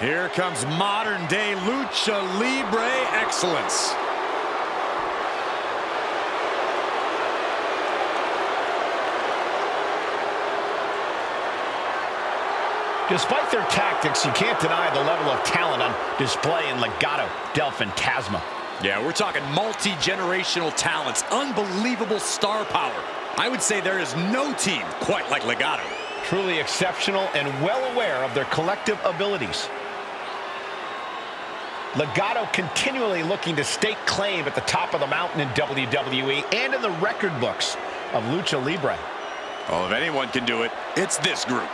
Here comes modern-day Lucha Libre excellence. Despite their tactics, you can't deny the level of talent on display in Legado del Fantasma. Yeah, we're talking multi-generational talents, unbelievable star power. I would say there is no team quite like Legado. Truly exceptional and well aware of their collective abilities. Legado continually looking to stake claim at the top of the mountain in WWE and in the record books of Lucha Libre. Well, if anyone can do it, it's this group.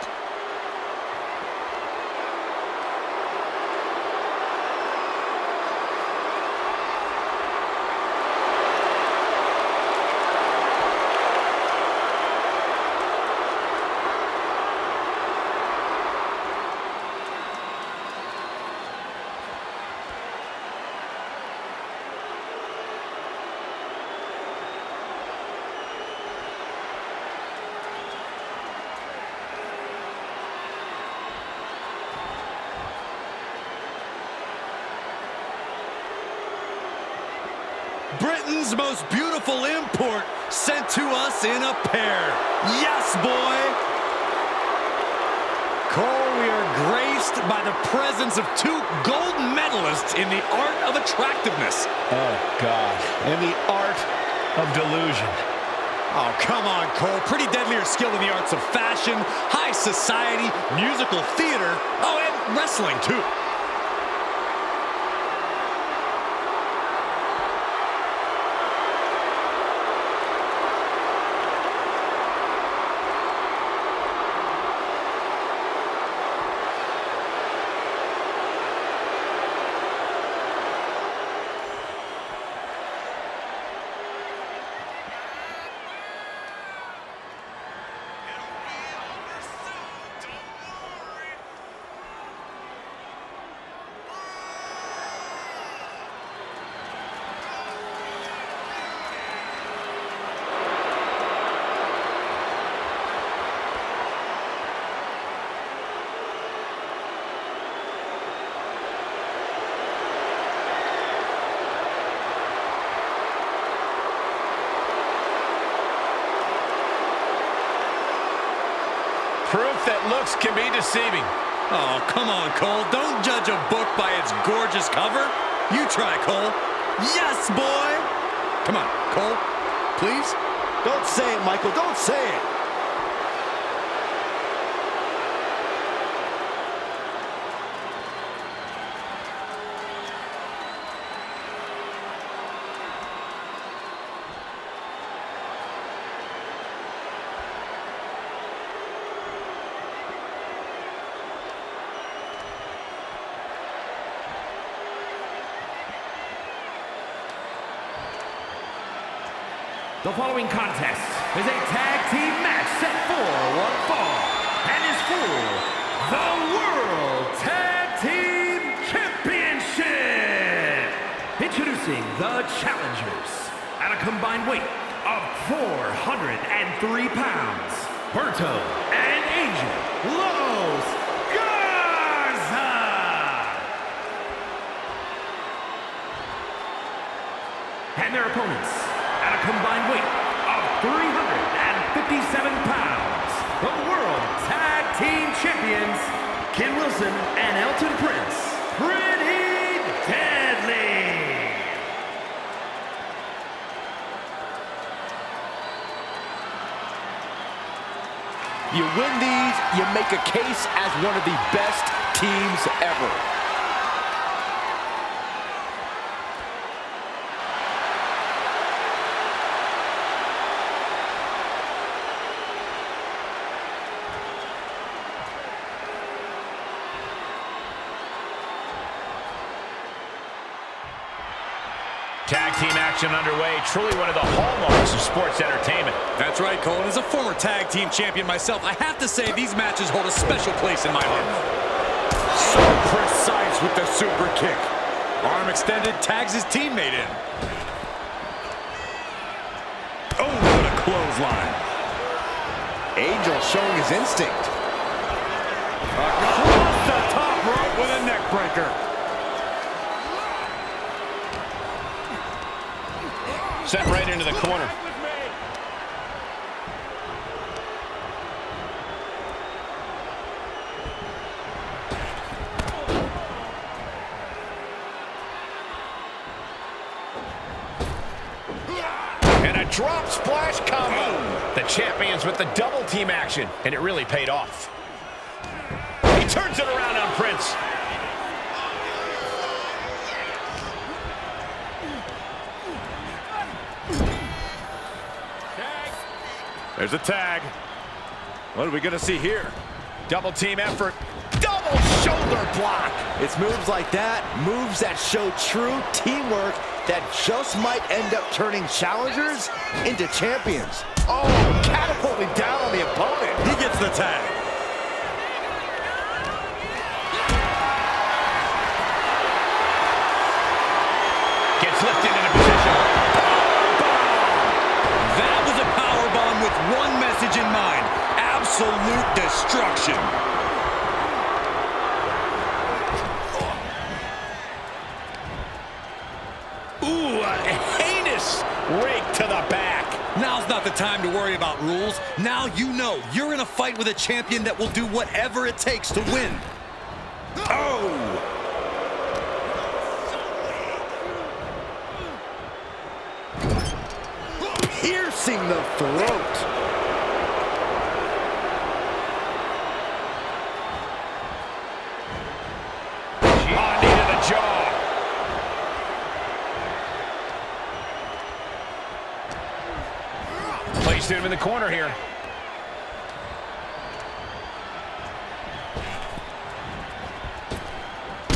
Britain's most beautiful import sent to us in a pair. Yes, boy! Cole, we are graced by the presence of two gold medalists in the art of attractiveness. Oh, God. And the art of delusion. Oh, come on, Cole. Pretty deadly are skilled in the arts of fashion, high society, musical theater, oh, and wrestling, too. Proof that looks can be deceiving. Oh, come on, Cole. Don't judge a book by its gorgeous cover. You try, Cole. Yes, boy! Come on, Cole. Please? Don't say it, Michael. Don't say it. The following contest is a tag team match set for one fall and is for the World Tag Team Championship. Introducing the challengers at a combined weight of 403 pounds, Humberto and Angel Los Garza. And their opponents at a combined weight of 357 pounds, the World Tag Team Champions, Ken Wilson and Elton Prince, Pretty Deadly. You win these, you make a case as one of the best teams ever. Tag team action underway, truly one of the hallmarks of sports entertainment. That's right, Cole. And as a former tag team champion myself, I have to say these matches hold a special place in my heart. So precise with the super kick. Arm extended, tags his teammate in. Oh, what a clothesline. Angel showing his instinct. Across the top rope with with a neck breaker. Set right into the corner. And a drop splash combo. The champions with the double team action, and it really paid off. He turns it around on Prince. There's a tag. What are we going to see here? Double team effort. Double shoulder block. It's moves like that, moves that show true teamwork that just might end up turning challengers into champions. Oh, catapulting down on the opponent. He gets the tag. Gets lifted into position. That was a powerbomb with one message in mind: absolute destruction. Ooh, a heinous rake to the back. Now's not the time to worry about rules. Now you know you're in a fight with a champion that will do whatever it takes to win. Oh! Piercing the throat. Oh, knee to the jaw. Placed him in the corner here.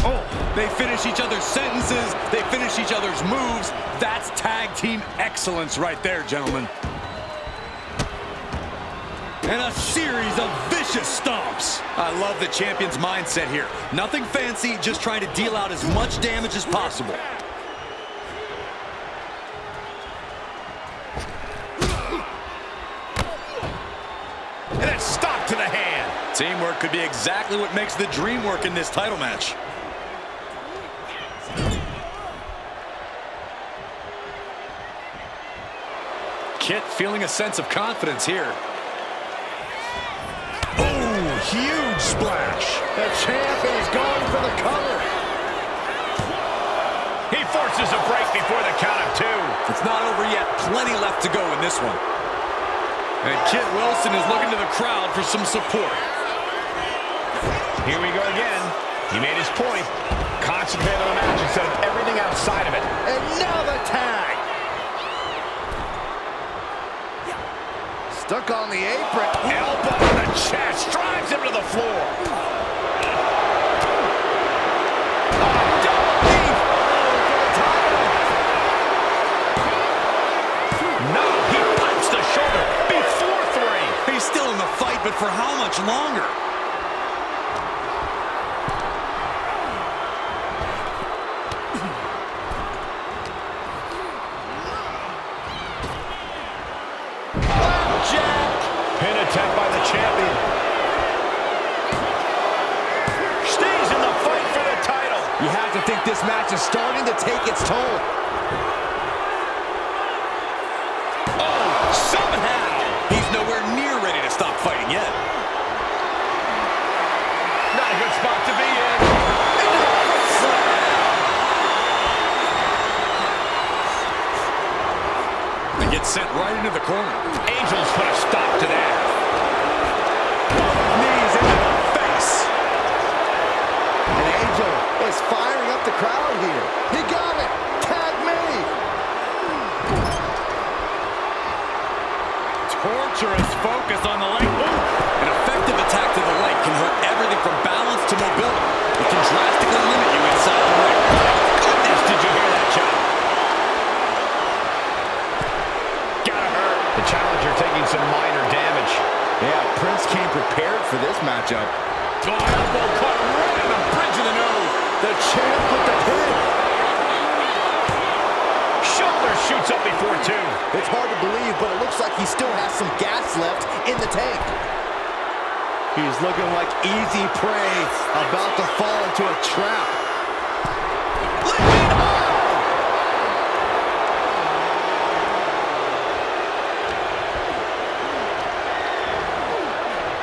Oh, they finish each other's sentences. They finish each other's moves. That's tag team excellence right there, gentlemen. And a series of vicious stomps. I love the champion's mindset here. Nothing fancy, just trying to deal out as much damage as possible. And it's stopped to the hand. Teamwork could be exactly what makes the dream work in this title match. Kit feeling a sense of confidence here. Oh, huge splash. The champ is going for the cover. He forces a break before the count of two. It's not over yet. Plenty left to go in this one. And Kit Wilson is looking to the crowd for some support. Here we go again. He made his point. Concentrate on the match instead of everything outside of it. And now the tag. Stuck on the apron. Elbow to the chest. Drives him to the floor. No, he punched the shoulder before three. He's still in the fight, but for how much longer? Pin attempt by the champion. Stays in the fight for the title. You have to think this match is starting to take its toll. Oh, somehow. He's nowhere near ready to stop fighting yet. Not a good spot to be in. He gets sent right into the corner. Angels put a stop to that. Knees into the face. And Angel is firing up the crowd here. He got it. Tag made. Torturous focus on the leg. An effective attack to the leg can hurt everything from balance to mobility. It can drastically limit you inside the ring. Goodness, did you hear that shot? Gotta hurt. The challenger taking some minor damage. Yeah, Prince came prepared for this matchup. Oh, elbow caught right on the bridge of the nose. The champ with the pin. Shoulder shoots up before two. It's hard to believe, but it looks like he still has some gas left in the tank. He's looking like easy prey, about to fall into a trap. Leaping high!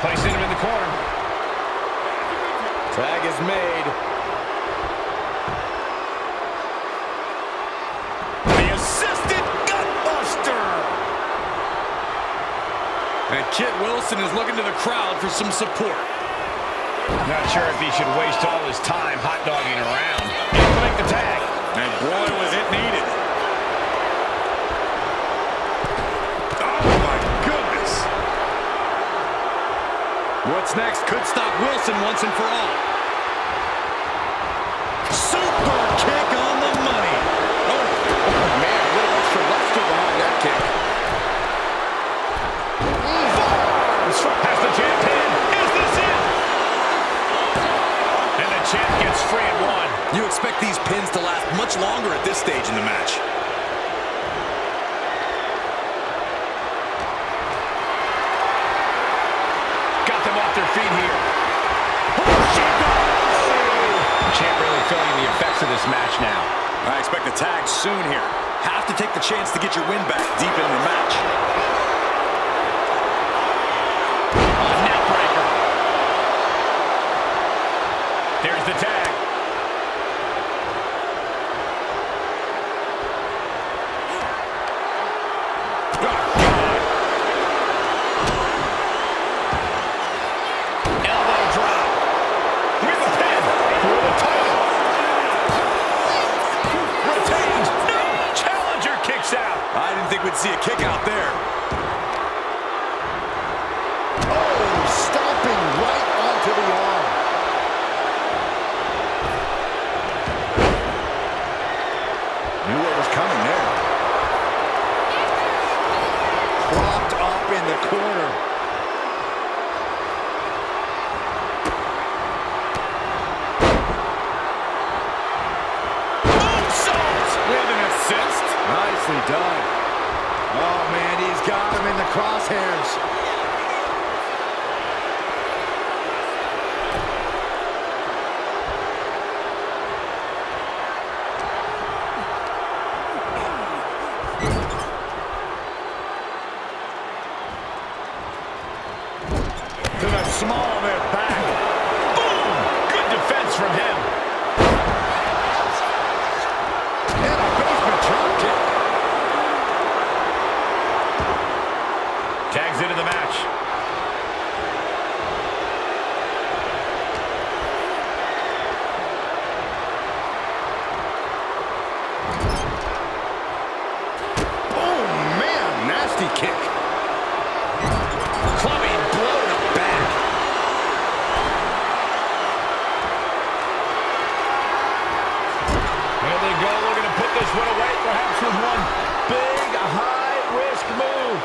Placing him in the corner. Tag is made. The assistant gutbuster. And Kit Wilson is looking to the crowd for some support. Not sure if he should waste all his time hot-dogging around. He'll make the tag. And boy, was it needed. Oh, my goodness. What's next could stop Wilson once and for all. Super kick on the money. Oh, Man, a little extra luster behind that kick. Has the champ pinned. Is this it? And the champ gets free at one. you expect these pins to last much longer at this stage in the match. Got them off their feet here. Champ really feeling the effects of this match now. I expect a tag soon here. Have to take the chance to get your win back deep in the match. Neck breaker. There's the tag. See a kick out there. Oh, stomping right onto the arm. Knew what was coming there. Propped up in the corner. Moonsault with an assist. Nicely done. Oh, man, he's got him in the crosshairs. To the small of their back. Boom! Good defense from him. And a basement drop kick. Tags into the match. Oh, man, nasty kick. Clubbing blow to the back. There they go, looking to put this one away, perhaps with one big high-risk move.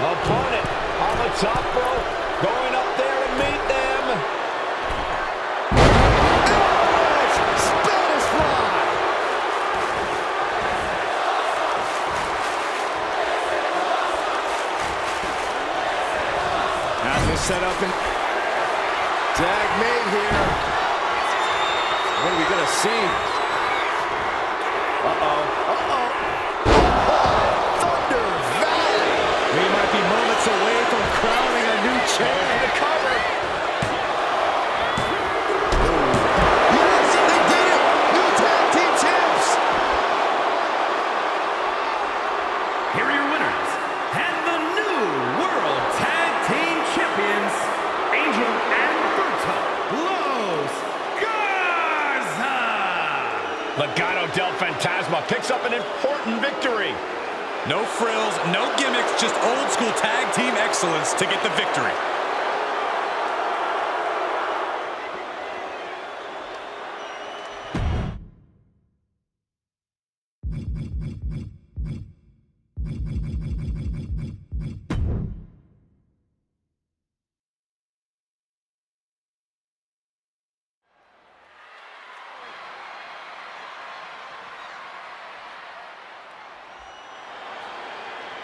Opponent on the top rope, going up there to meet them. Spanish fly. Now this set up and tag made here. What are we gonna see? We might be moments away from crowning a new champ. The cover. Yes, they did it! New tag team champs! Here are your winners, and the new World Tag Team Champions, Angel and Humberto Los Garza. Legado del Fantasma picks up an important victory. No frills, no gimmicks, just old school tag team excellence to get the victory.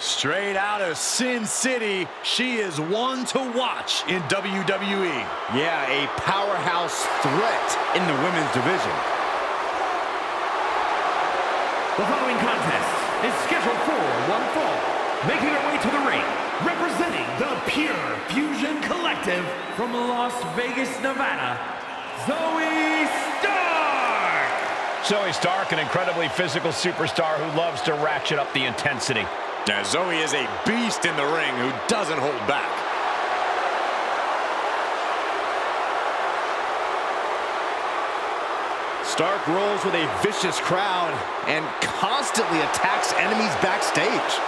Straight out of Sin City, she is one to watch in WWE. Yeah, a powerhouse threat in the women's division. The following contest is scheduled for one fall. Making her way to the ring, representing the Pure Fusion Collective from Las Vegas, Nevada, Zoey Stark! Zoey Stark, an incredibly physical superstar who loves to ratchet up the intensity. Now, Zoey is a beast in the ring who doesn't hold back. Stark rolls with a vicious crowd and constantly attacks enemies backstage.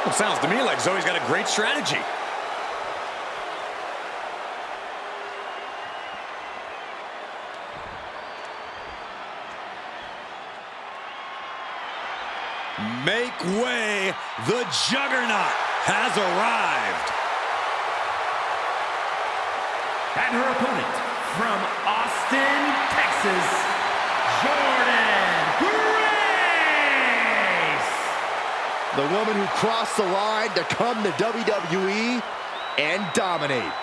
Well, sounds to me like Zoey's got a great strategy. Make way, the Juggernaut has arrived. And her opponent from Austin, Texas, Jordynne Grace! The woman who crossed the line to come to WWE and dominate.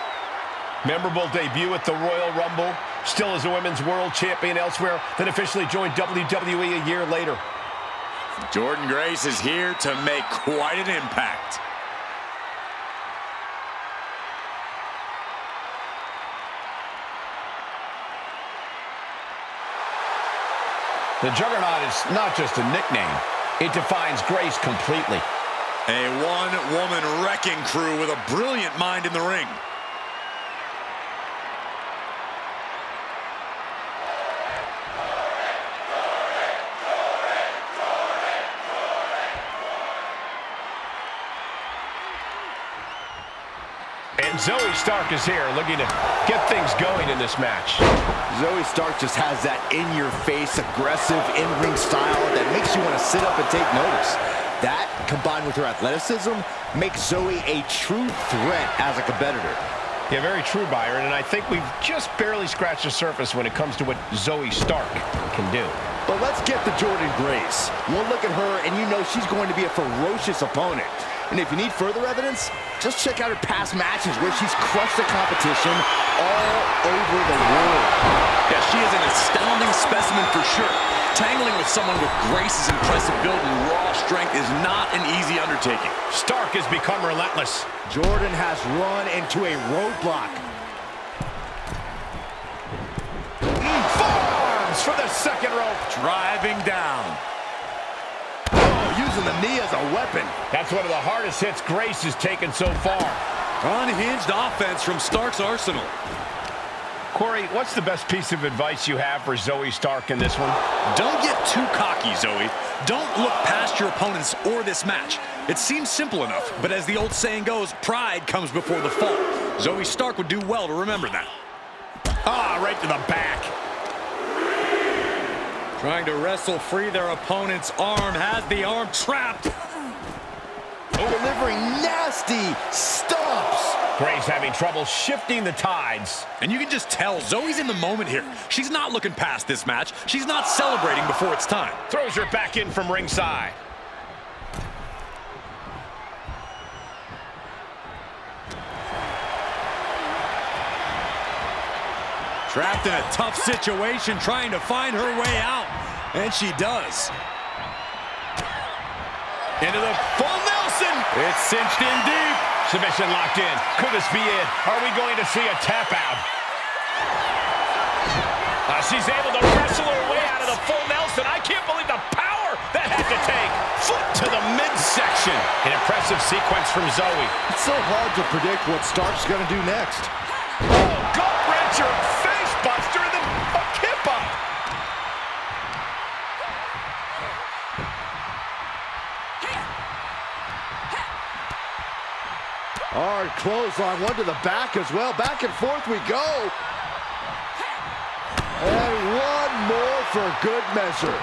Memorable debut at the Royal Rumble, still as a women's world champion elsewhere, then officially joined WWE a year later. Jordynne Grace is here to make quite an impact. The Juggernaut is not just a nickname. It defines Grace completely. A one-woman wrecking crew with a brilliant mind in the ring. And Zoey Stark is here looking to get things going in this match. Zoey Stark just has that in-your-face, aggressive in-ring style that makes you want to sit up and take notice. That, combined with her athleticism, makes Zoey a true threat as a competitor. Yeah, very true, Byron, and I think we've just barely scratched the surface when it comes to what Zoey Stark can do. But let's get to Jordynne Grace. One look at her and you know she's going to be a ferocious opponent. And if you need further evidence, just check out her past matches where she's crushed the competition all over the world. Yeah, she is an astounding specimen for sure. Tangling with someone with Grace's impressive build and raw strength is not an easy undertaking. Stark has become relentless. Jordynne has run into a roadblock. Forearms for the second rope. Driving down. Using the knee as a weapon. That's one of the hardest hits Grace has taken so far. Unhinged offense from Stark's arsenal. Corey, what's the best piece of advice you have for Zoey Stark in this one? Don't get too cocky, Zoey. Don't look past your opponents or this match. It seems simple enough, but as the old saying goes, pride comes before the fall. Zoey Stark would do well to remember that. Ah, right to the back. Trying to wrestle free their opponent's arm, has the arm trapped. Delivering nasty stomps. Grace having trouble shifting the tides. And you can just tell Zoey's in the moment here. She's not looking past this match. She's not celebrating before it's time. Throws her back in from ringside. Trapped in a tough situation, trying to find her way out. And she does. Into the full Nelson. It's cinched in deep. Submission locked in. Could this be it? Are we going to see a tap out? She's able to wrestle her way out of the full Nelson. I can't believe the power that had to take. Foot to the midsection. An impressive sequence from Zoey. It's so hard to predict what Stark's going to do next. Oh, gut wrencher, face buster, and then a kip up. Hard clothesline, one to the back as well. Back and forth we go. And one more for good measure.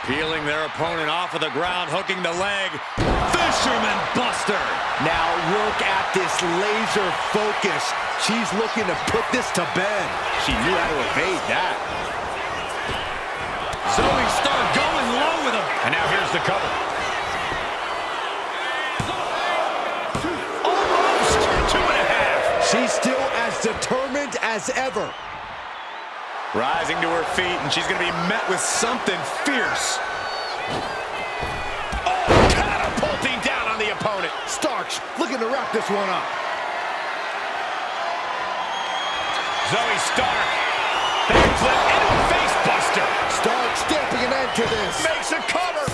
Peeling their opponent off of the ground, hooking the leg. Fisherman Buster. Now look at this laser focus. She's looking to put this to bed. She knew how to evade that. Zoey Stark going low with him. And now here's the cover. She's still as determined as ever. Rising to her feet, and she's going to be met with something fierce. Oh, catapulting down on the opponent. Starks looking to wrap this one up. Zoey Stark. Backflip into a face buster. Stark stamping an end to this. Makes a cover.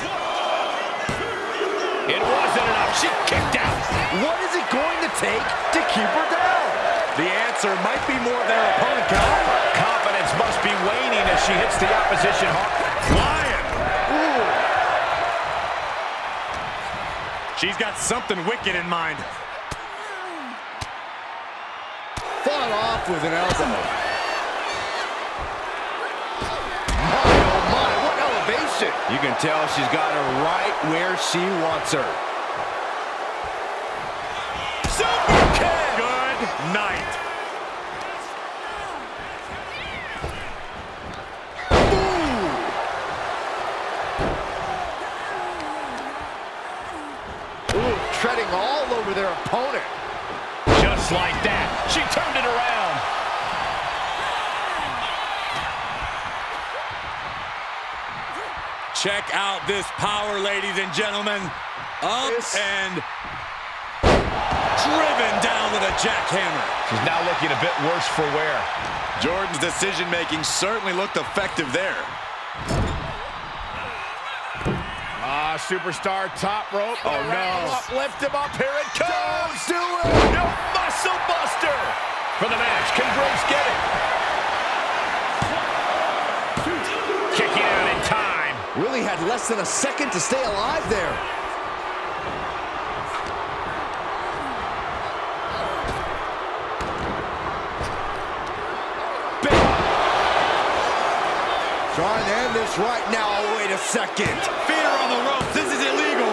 It wasn't enough. She kicked out. What is it going to take to keep her down? The answer might be more than her opponent can offer. Confidence must be waning as she hits the opposition hard. Flying. She's got something wicked in mind. Fought off with an elbow. My, oh my, what elevation. You can tell she's got her right where she wants her. Super kick. Good night. Ooh, treading all over their opponent. Just like that, she turned it around. Check out this power, ladies and gentlemen. Up and driven down with a jackhammer. She's now looking a bit worse for wear. Jordynne's decision-making certainly looked effective there. Superstar top rope. Oh, no. Lift him up. Here it comes. Do it. No muscle buster for the match. Can Grace get it? Kicking out in time. Really had less than a second to stay alive there. Trying to end this right now. Oh, wait a second. Feet are on the ropes. This is illegal.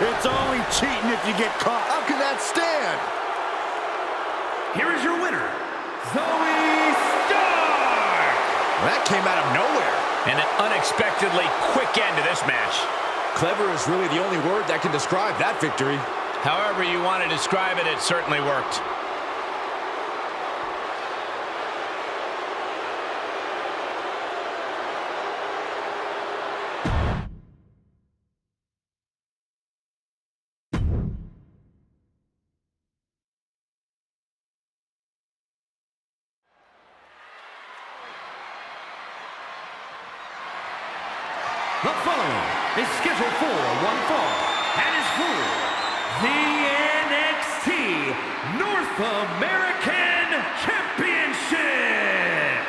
It's only cheating if you get caught. How can that stand? Here is your winner, Zoey Stark! That came out of nowhere. And an unexpectedly quick end to this match. Clever is really the only word that can describe that victory. However you want to describe it, it certainly worked. The following is scheduled for one fall and is for the NXT North American Championship.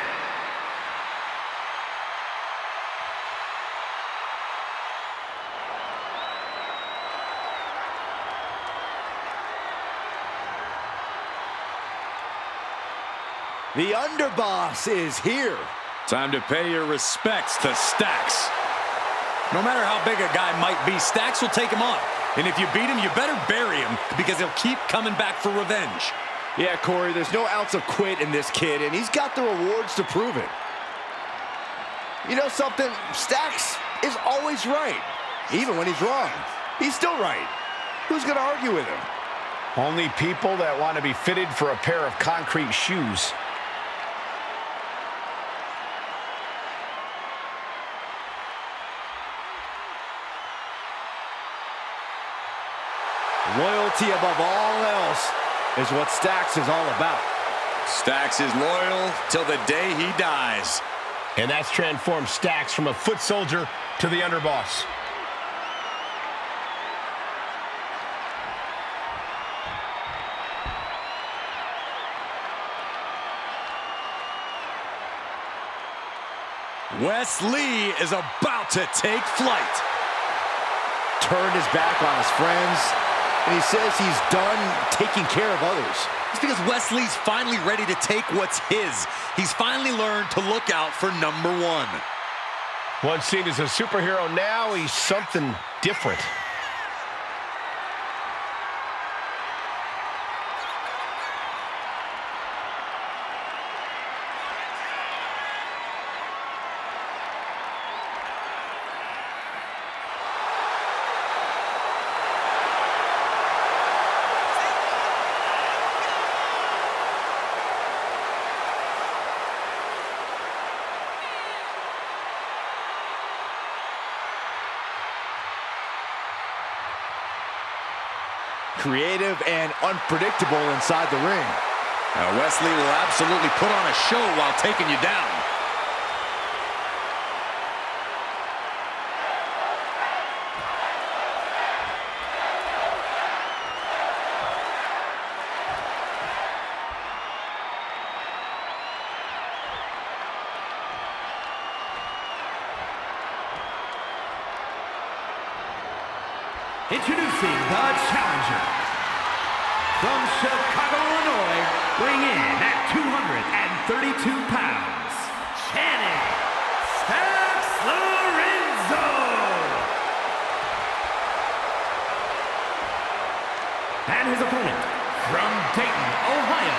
The underboss is here. Time to pay your respects to Stacks. No matter how big a guy might be, Stacks will take him on. And if you beat him, you better bury him because he'll keep coming back for revenge. Yeah, Corey, there's no ounce of quit in this kid, and he's got the rewards to prove it. You know something? Stacks is always right. Even when he's wrong, he's still right. Who's going to argue with him? Only people that want to be fitted for a pair of concrete shoes. Loyalty above all else is what Stacks is all about. Stacks is loyal till the day he dies. And that's transformed Stacks from a foot soldier to the underboss. Wes Lee is about to take flight. Turned his back on his friends, and he says he's done taking care of others. It's because Wesley's finally ready to take what's his. He's finally learned to look out for number one. Once seen as a superhero, now he's something different. Creative and unpredictable inside the ring. Now Wesley will absolutely put on a show while taking you down. Introducing the challenger from Chicago, Illinois, weighing in at 232 pounds, Channing Lorenzo. And his opponent from Dayton, Ohio,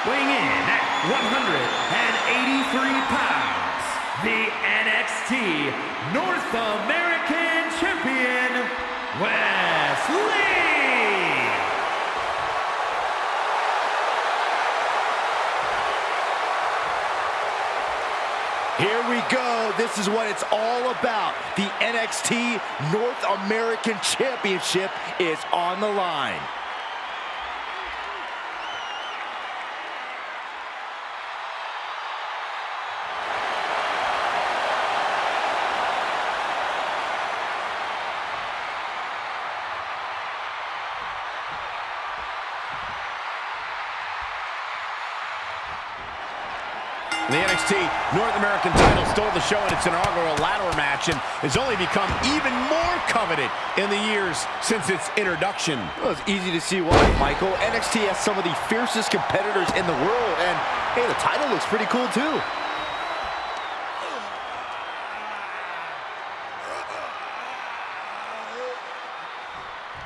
weighing in at 183 pounds, the NXT North American Champion, Wesley. Here we go. This is what it's all about. The NXT North American Championship is on the line. The NXT North American title stole the show in its inaugural ladder match and has only become even more coveted in the years since its introduction. Well, it's easy to see why, Michael. NXT has some of the fiercest competitors in the world, and hey, the title looks pretty cool too.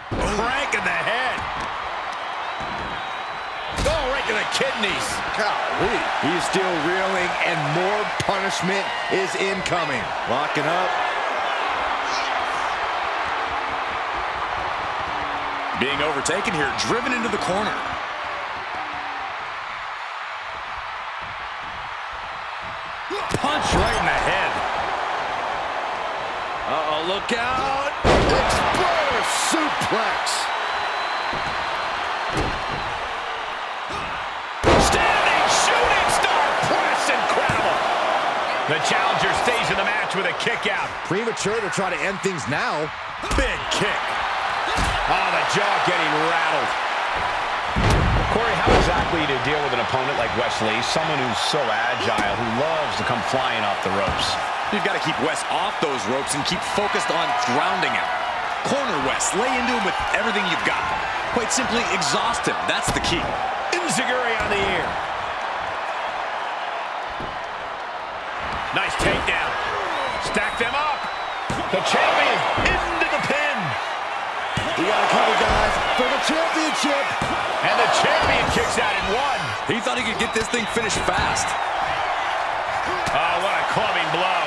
Crank in the head. Oh, right to the kidneys. Golly. He's still reeling, and more punishment is incoming. Locking up. Being overtaken here, driven into the corner. Punch right in the head. Uh-oh, look out. Exploder suplex. Standing shooting star press, incredible. The challenger stays in the match with a kick out. Premature to try to end things now. Big kick. Oh, the jaw getting rattled. Corey, how exactly do you deal with an opponent like Wesley, someone who's so agile, who loves to come flying off the ropes? You've got to keep Wes off those ropes and keep focused on grounding him. Corner Wes, lay into him with everything you've got. Quite simply, exhaust him. That's the key. Enziguri on the ear. Nice takedown. Stack them up. The champion into the pin. We got to cover, guys, for the championship. And the champion kicks out in one. He thought he could get this thing finished fast. Oh, what a clubbing blow.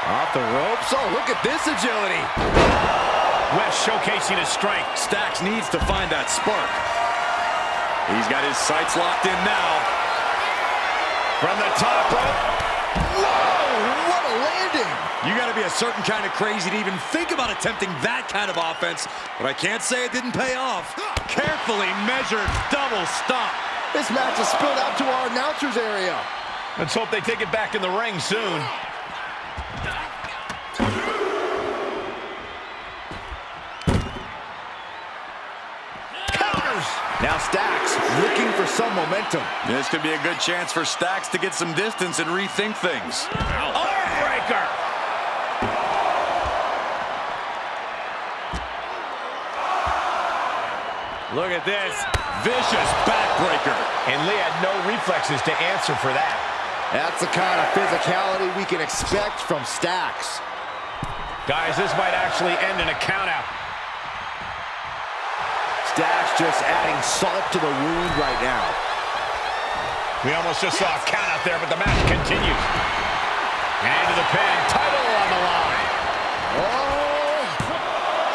Off the ropes. Oh, look at this agility. West showcasing his strength. Stacks needs to find that spark. He's got his sights locked in now. From the top rope. Whoa, what a landing. You got to be a certain kind of crazy to even think about attempting that kind of offense, but I can't say it didn't pay off. Carefully measured double stomp. This match has spilled out to our announcers area. Let's hope they take it back in the ring soon. Now Stacks looking for some momentum. This could be a good chance for Stacks to get some distance and rethink things. Armbreaker! Look at this. Vicious backbreaker. And Lee had no reflexes to answer for that. That's the kind of physicality we can expect from Stacks. Guys, this might actually end in a countout. Stacks just adding salt to the wound right now. We almost just saw a count out there, but the match continues. And into the pin, title on the line. Oh!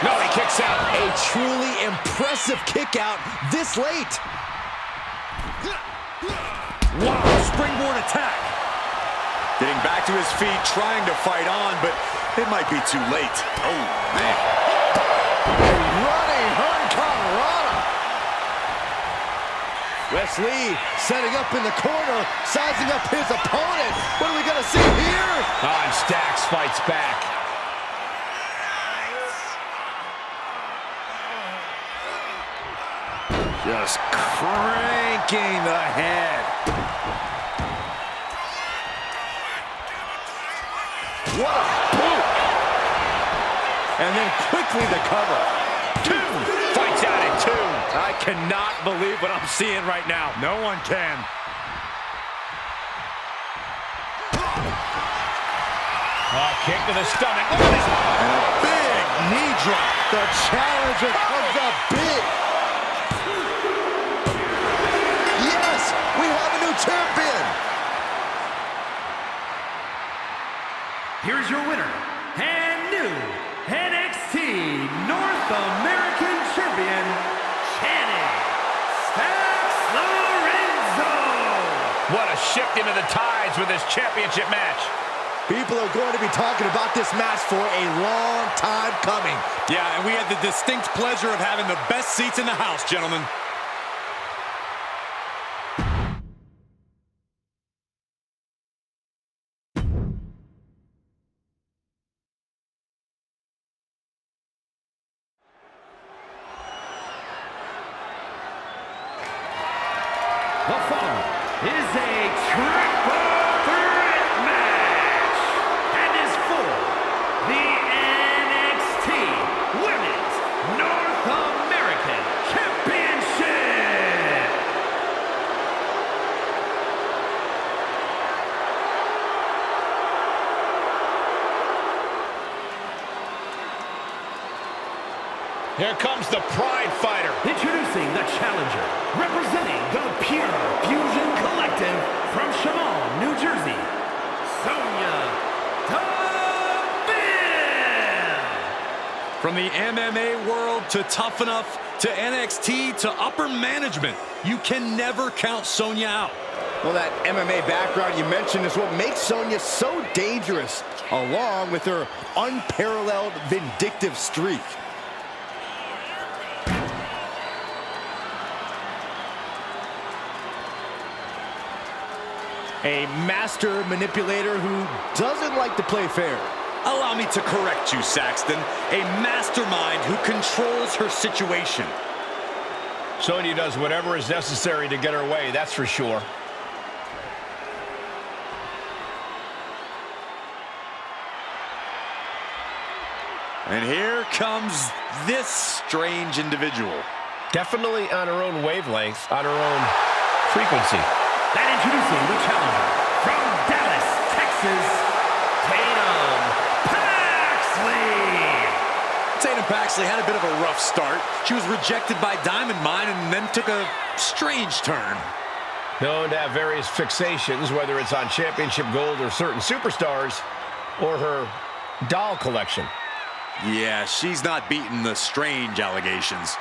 No, he kicks out. A truly impressive kick out this late. Wow, springboard attack. Getting back to his feet, trying to fight on, but it might be too late. Oh, man. Running Hurricanrana. Wesley setting up in the corner, sizing up his opponent. What are we going to see here? And Stacks fights back. Just cranking the head. What a boot! And then quickly the cover. Two. Fights out at two. I cannot believe what I'm seeing right now. No one can. Kick to the stomach. Look at this. And a big knee drop. The challenger comes up big. Yes, we have a new champion. Here's your winner, and new NXT North American Champion, Lorenzo. What a shift into the tides with this championship match. People are going to be talking about this match for a long time coming. Yeah, and we had the distinct pleasure of having the best seats in the house, gentlemen. The following is a triple threat match and is for the NXT Women's North American Championship. Here comes the Pride Fighter. Introducing the challenger, representing the Pure Fusion Collective from Shaman, New Jersey, Sonya Deville. From the MMA world to Tough Enough to NXT to upper management, you can never count Sonya out. Well, that MMA background you mentioned is what makes Sonya so dangerous, along with her unparalleled vindictive streak. A master manipulator who doesn't like to play fair. Allow me to correct you, Saxton. A mastermind who controls her situation. Sonya does whatever is necessary to get her way, that's for sure. And here comes this strange individual. Definitely on her own wavelength, on her own frequency. And introducing the challenger from Dallas, Texas, Tatum Paxley. Tatum Paxley had a bit of a rough start. She was rejected by Diamond Mine and then took a strange turn. Known to have various fixations, whether it's on championship gold or certain superstars, or her doll collection. Yeah, she's not beating the strange allegations.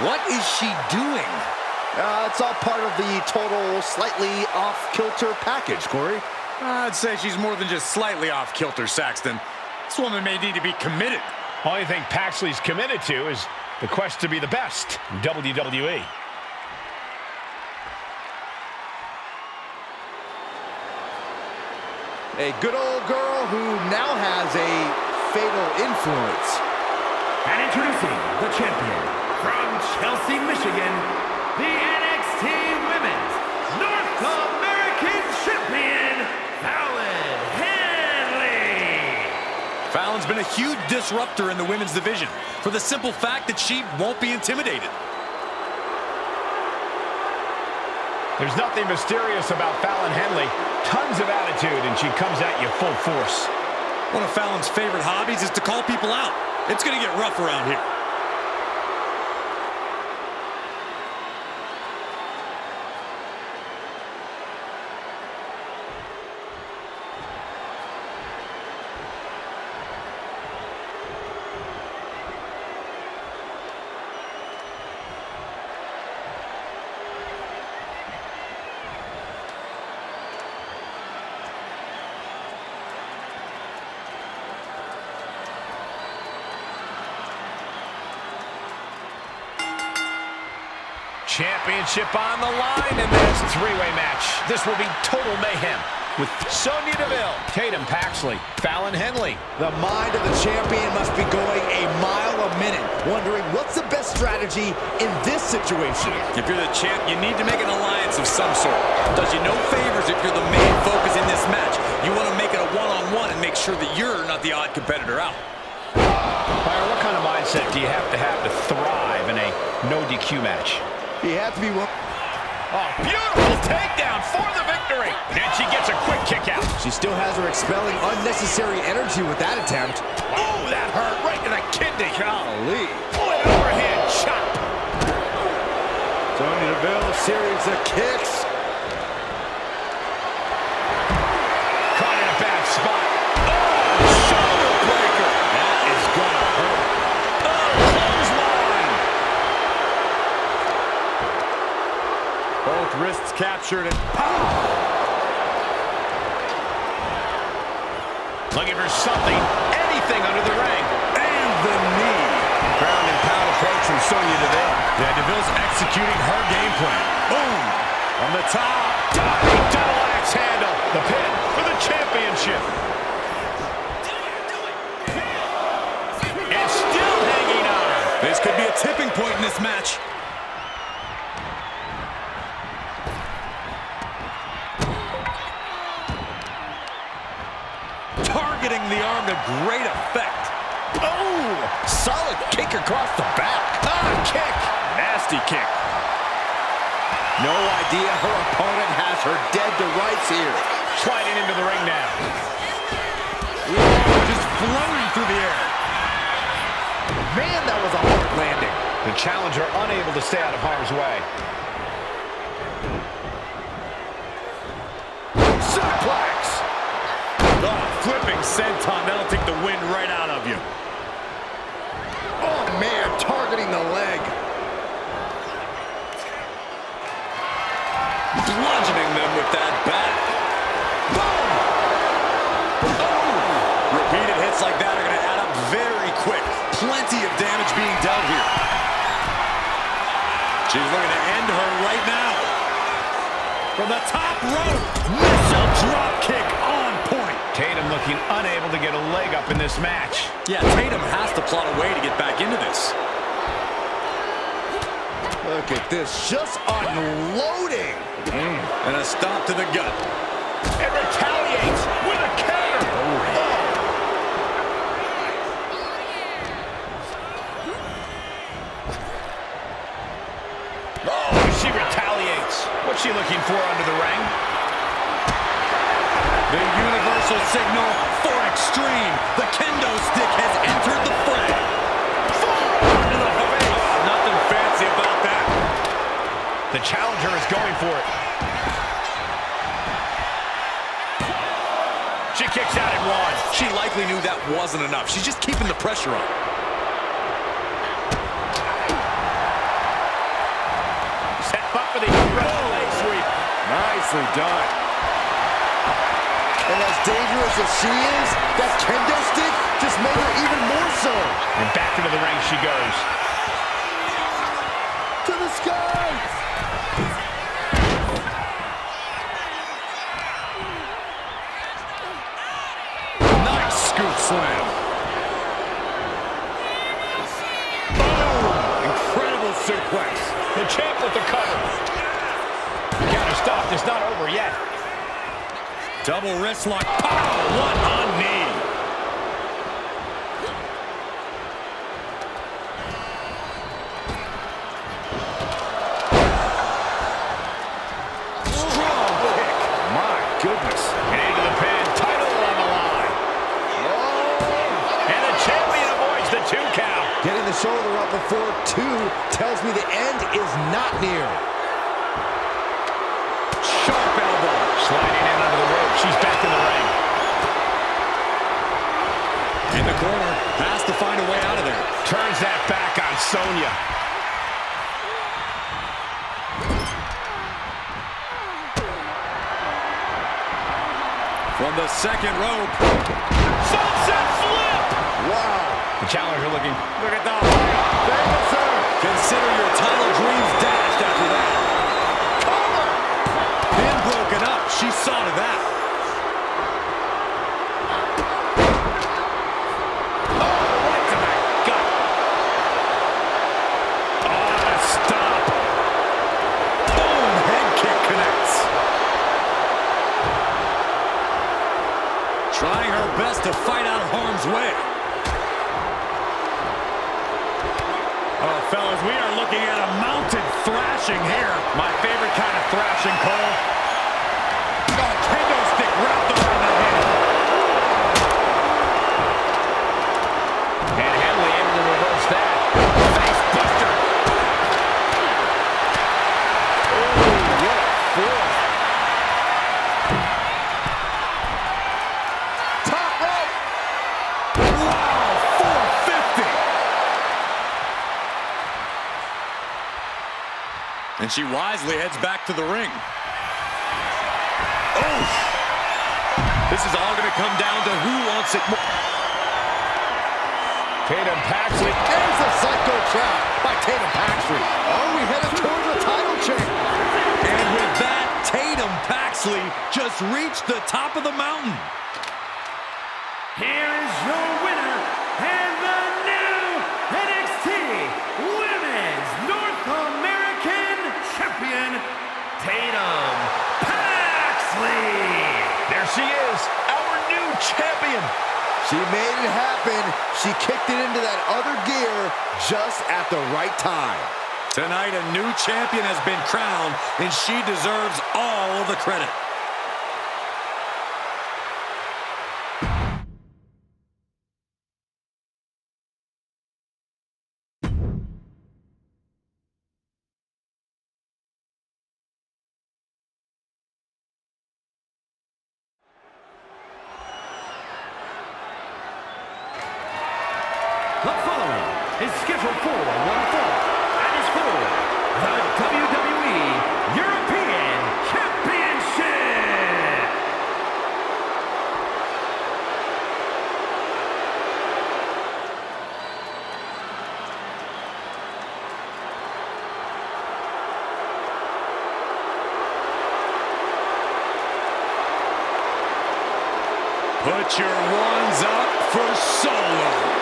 What is she doing? It's all part of the total slightly off-kilter package, Corey. I'd say she's more than just slightly off-kilter, Saxton. This woman may need to be committed. Only thing Paxley's committed to is the quest to be the best in WWE. A good old girl who now has a fatal influence. And introducing the champion from Chelsea, Michigan, the NXT Women's North American Champion, Fallon Henley. Fallon's been a huge disruptor in the women's division for the simple fact that she won't be intimidated. There's nothing mysterious about Fallon Henley. Tons of attitude, and she comes at you full force. One of Fallon's favorite hobbies is to call people out. It's going to get rough around here. Championship on the line in this three-way match. This will be total mayhem with Sonya Deville, Tatum, Paxley, Fallon, Henley. The mind of the champion must be going a mile a minute, wondering what's the best strategy in this situation. If you're the champ, you need to make an alliance of some sort. Does you no favors if you're the main focus in this match. You want to make it a one-on-one and make sure that you're not the odd competitor out. Byron, what kind of mindset do you have to thrive in a no DQ match? You have to be one. Oh, beautiful takedown for the victory. And she gets a quick kick out. She still has her expelling unnecessary energy with that attempt. Oh, that hurt right in the kidney. Golly. Oh, an overhand chop. Sonya Deville, a series of kicks. Caught in a bad spot. Oh, shoulder breaker. That is gonna hurt. Oh, clothesline. Both wrists captured and looking for something, anything under the ring. and the knee. Ground and pound approach from Sonya Deville. Yeah, Deville's executing her game plan. Boom! On the top. Diving double axe handle. The pin for the championship. And still hanging on. This could be a tipping point in this match. Targeting the arm to great effect. Oh, solid kick across the back. Kick. Nasty kick. No idea her opponent has her dead to rights here. Sliding into the ring now. Just floating through the air. Man, that was a hard landing. The challenger unable to stay out of harm's way. Suplex. Oh, flipping senton. That'll take the wind right out of you. Oh, man, targeting the leg. Bludgeoning them with that bat. Boom! Oh! Repeated hits like that are going to add up very quick. Plenty of damage being dealt here. She's looking to end her right now. From the top rope, missile drop kick on point. Tatum looking unable to get a leg up in this match. Yeah, Tatum has to plot a way to get back into this. Look at this, just unloading. And a stop to the gut. And retaliates with a counter. Oh, she retaliates. What's she looking for under the ring? The universal signal for extreme. The kendo stick has entered the fray. Forward to the face. Oh, nothing fancy about that. The challenger is going for it. She kicks out at one. She likely knew that wasn't enough. She's just keeping the pressure on. Set up for the leg sweep. Nicely done. And as dangerous as she is, that kendo stick just made her even more so. And back into the ring she goes. To the skies. Nice scoop slam. Boom! Incredible suplex. The champ with the cover. Counter stopped. It's not over yet. Double wrist lock. Pow! What a knee. Strong kick. My goodness. And into the pin. Title on the line. And the champion avoids the 2 count. Getting the shoulder up before 2 tells me the end is not near. Sharp elbow. Sliding in under the rope. She's back in the ring. In the corner. Has to find a way out of there. Turns that back on Sonya. From the second rope. Sunset flip! Wow. The challenger looking. Look at that. Thank you, sir. Consider your title dreams dashed after that. Pin broken up. She saw to that. Trying her best to fight out of harm's way. Oh, fellas, we are looking at a mounted thrashing here. My favorite kind of thrashing, Cole. Oh, kendo stick wrapped around the head. And Henley able to reverse that. Face buster. Oh, what a force. And she wisely heads back to the ring. Oh! This is all going to come down to who wants it more. Tatum Paxley. There's a psycho trap by Tatum Paxley. Oh, we headed towards the title chain. And with that, Tatum Paxley just reached the top of the mountain. Here is your winner and the new NXT Women's North American Champion, Tatum Paxley. There she is, our new champion. She made it happen. She kicked it into that other gear just at the right time. Tonight, a new champion has been crowned, and she deserves all of the credit. The following is scheduled for one fall, and is for the WWE European Championship. Put your ones up for Solo.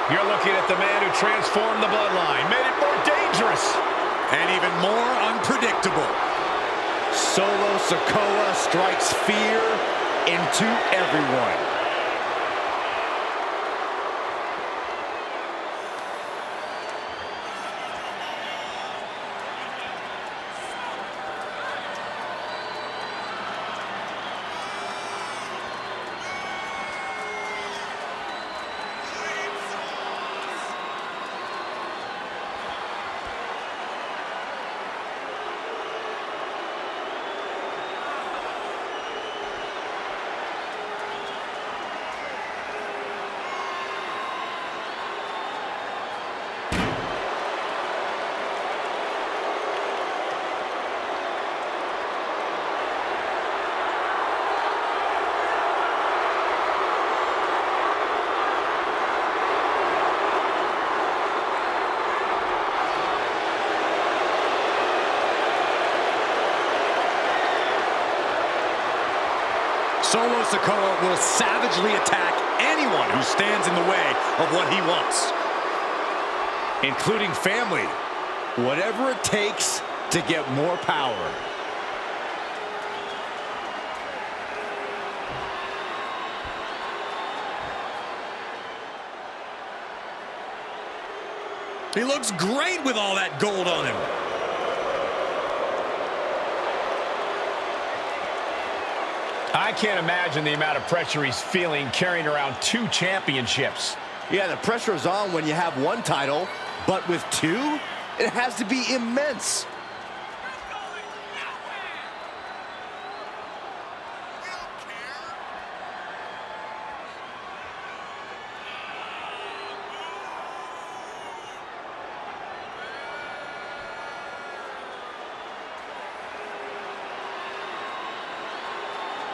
You're looking at the man who transformed the bloodline, made it more dangerous. And even more unpredictable. Solo Sikoa strikes fear into everyone. Solo Sikoa will savagely attack anyone who stands in the way of what he wants. Including family. Whatever it takes to get more power. He looks great with all that gold on him. I can't imagine the amount of pressure he's feeling carrying around 2 championships. Yeah, the pressure is on when you have one title, but with 2, it has to be immense.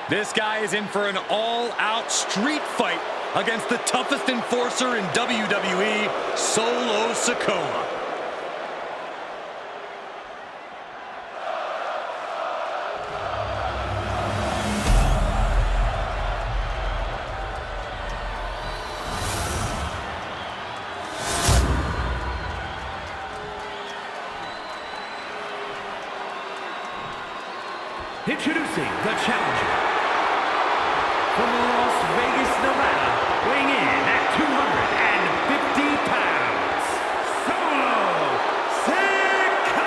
This guy is in for an all-out street fight against the toughest enforcer in WWE, Solo Sikoa. Introducing the challenger from Las Vegas, Nevada, weighing in at 250 pounds, Solo Sikoa!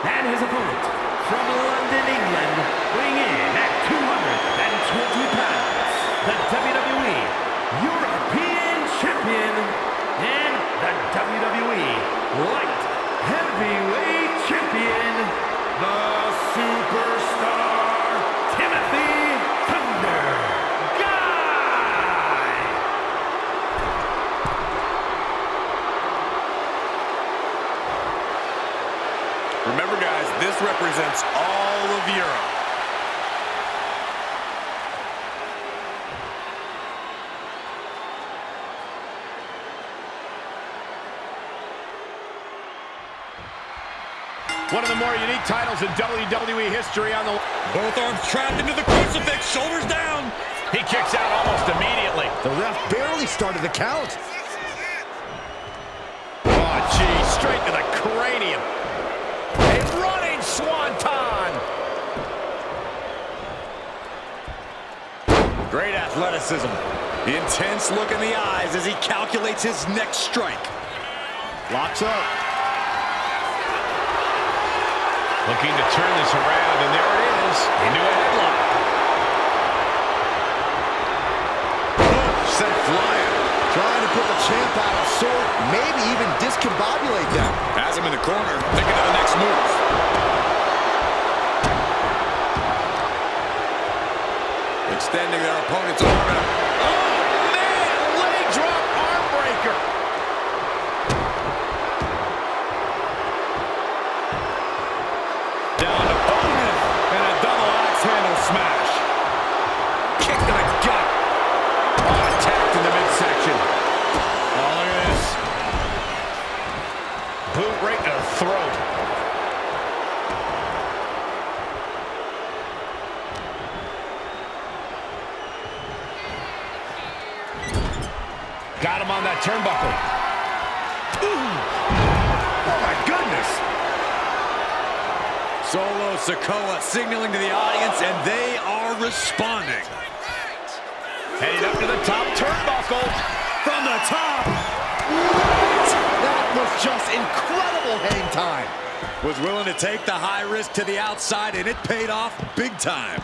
And his opponent from London, England, weighing in at 220 pounds, the WWE European Champion and the WWE Light Heavyweight Champion, the Superstar, Timothy Thunder Guy! Remember, guys, this represents all of Europe. One of the more unique titles in WWE history on the... Both arms trapped into the crucifix, shoulders down. He kicks out almost immediately. The ref barely started the count. Oh, gee, straight to the cranium. A running swanton. Great athleticism. The intense look in the eyes as he calculates his next strike. Locks up. Looking to turn this around, and there it is. Into a headlock. Sent flying. Trying to put the champ out of sort. Maybe even discombobulate them. Has him in the corner, thinking of the next move. Extending their opponent's arm. Oh, man! Leg drop arm breaker. Down to bonus and a double axe handle smash. Kick to the gut. Oh, attacked in the midsection. Oh, look at this. Boot right to the throat. Got him on that turnbuckle. Ooh. Oh, my goodness. Solo Sikoa signaling to the audience, and they are responding. Heading up to the top turnbuckle. From the top. What? That was just incredible hang time. Was willing to take the high risk to the outside, and it paid off big time.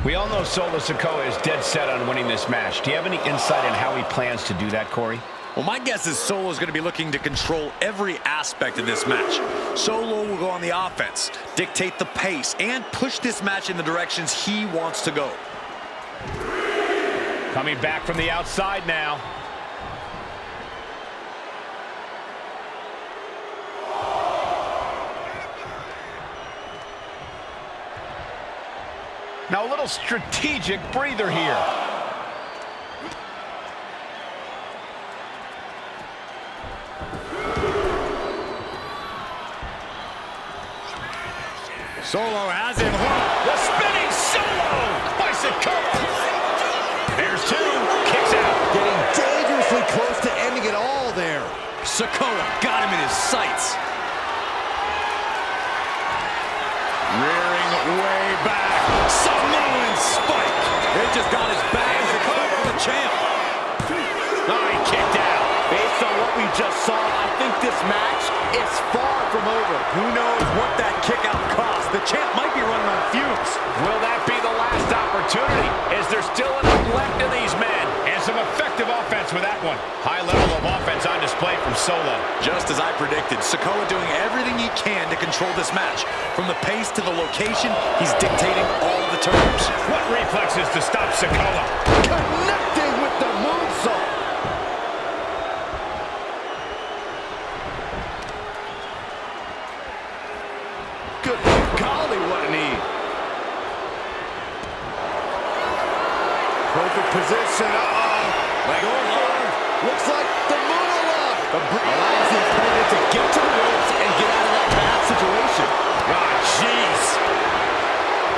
We all know Solo Sikoa is dead set on winning this match. Do you have any insight on how he plans to do that, Corey? Well, my guess is Solo is going to be looking to control every aspect of this match. Solo will go on the offense, dictate the pace, and push this match in the directions he wants to go. Coming back from the outside now. Now a little strategic breather here. Solo has him hooked. The spinning Solo by Sikoa. There's two. Kicks out. Getting dangerously close to ending it all there. Sikoa got him in his sights. Rearing way back. Samoan spike. They just got his back. Sikoa for the champ. Oh, he kicked out. Based on what we just saw, I think this match is far from over. Who knows what that kick out cost? The champ might be running on fumes. Will that be the last opportunity? Is there still enough left in these men? And some effective offense with that one. High level of offense on display from Solo. Just as I predicted, Sikoa doing everything he can to control this match. From the pace to the location, he's dictating all the terms. What reflexes to stop Sikoa? Connecting with the moonsault. Good golly, what a knee. position. Leg lock. Looks like the moonwalk. Allows the opponent to get to the ropes and get out of that bad situation. Ah, jeez.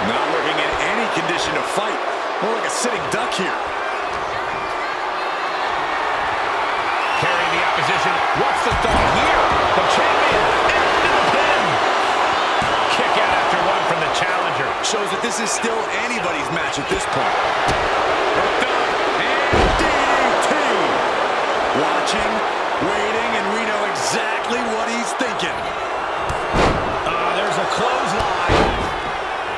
Not looking in any condition to fight. More like a sitting duck here. Carrying the opposition. What's the thought here? The champion into the pin. Kick out after one from the challenger. Shows that this is still anybody's match at this point. Hooked up and DDT. Watching, waiting, and we know exactly what he's thinking. There's a clothesline.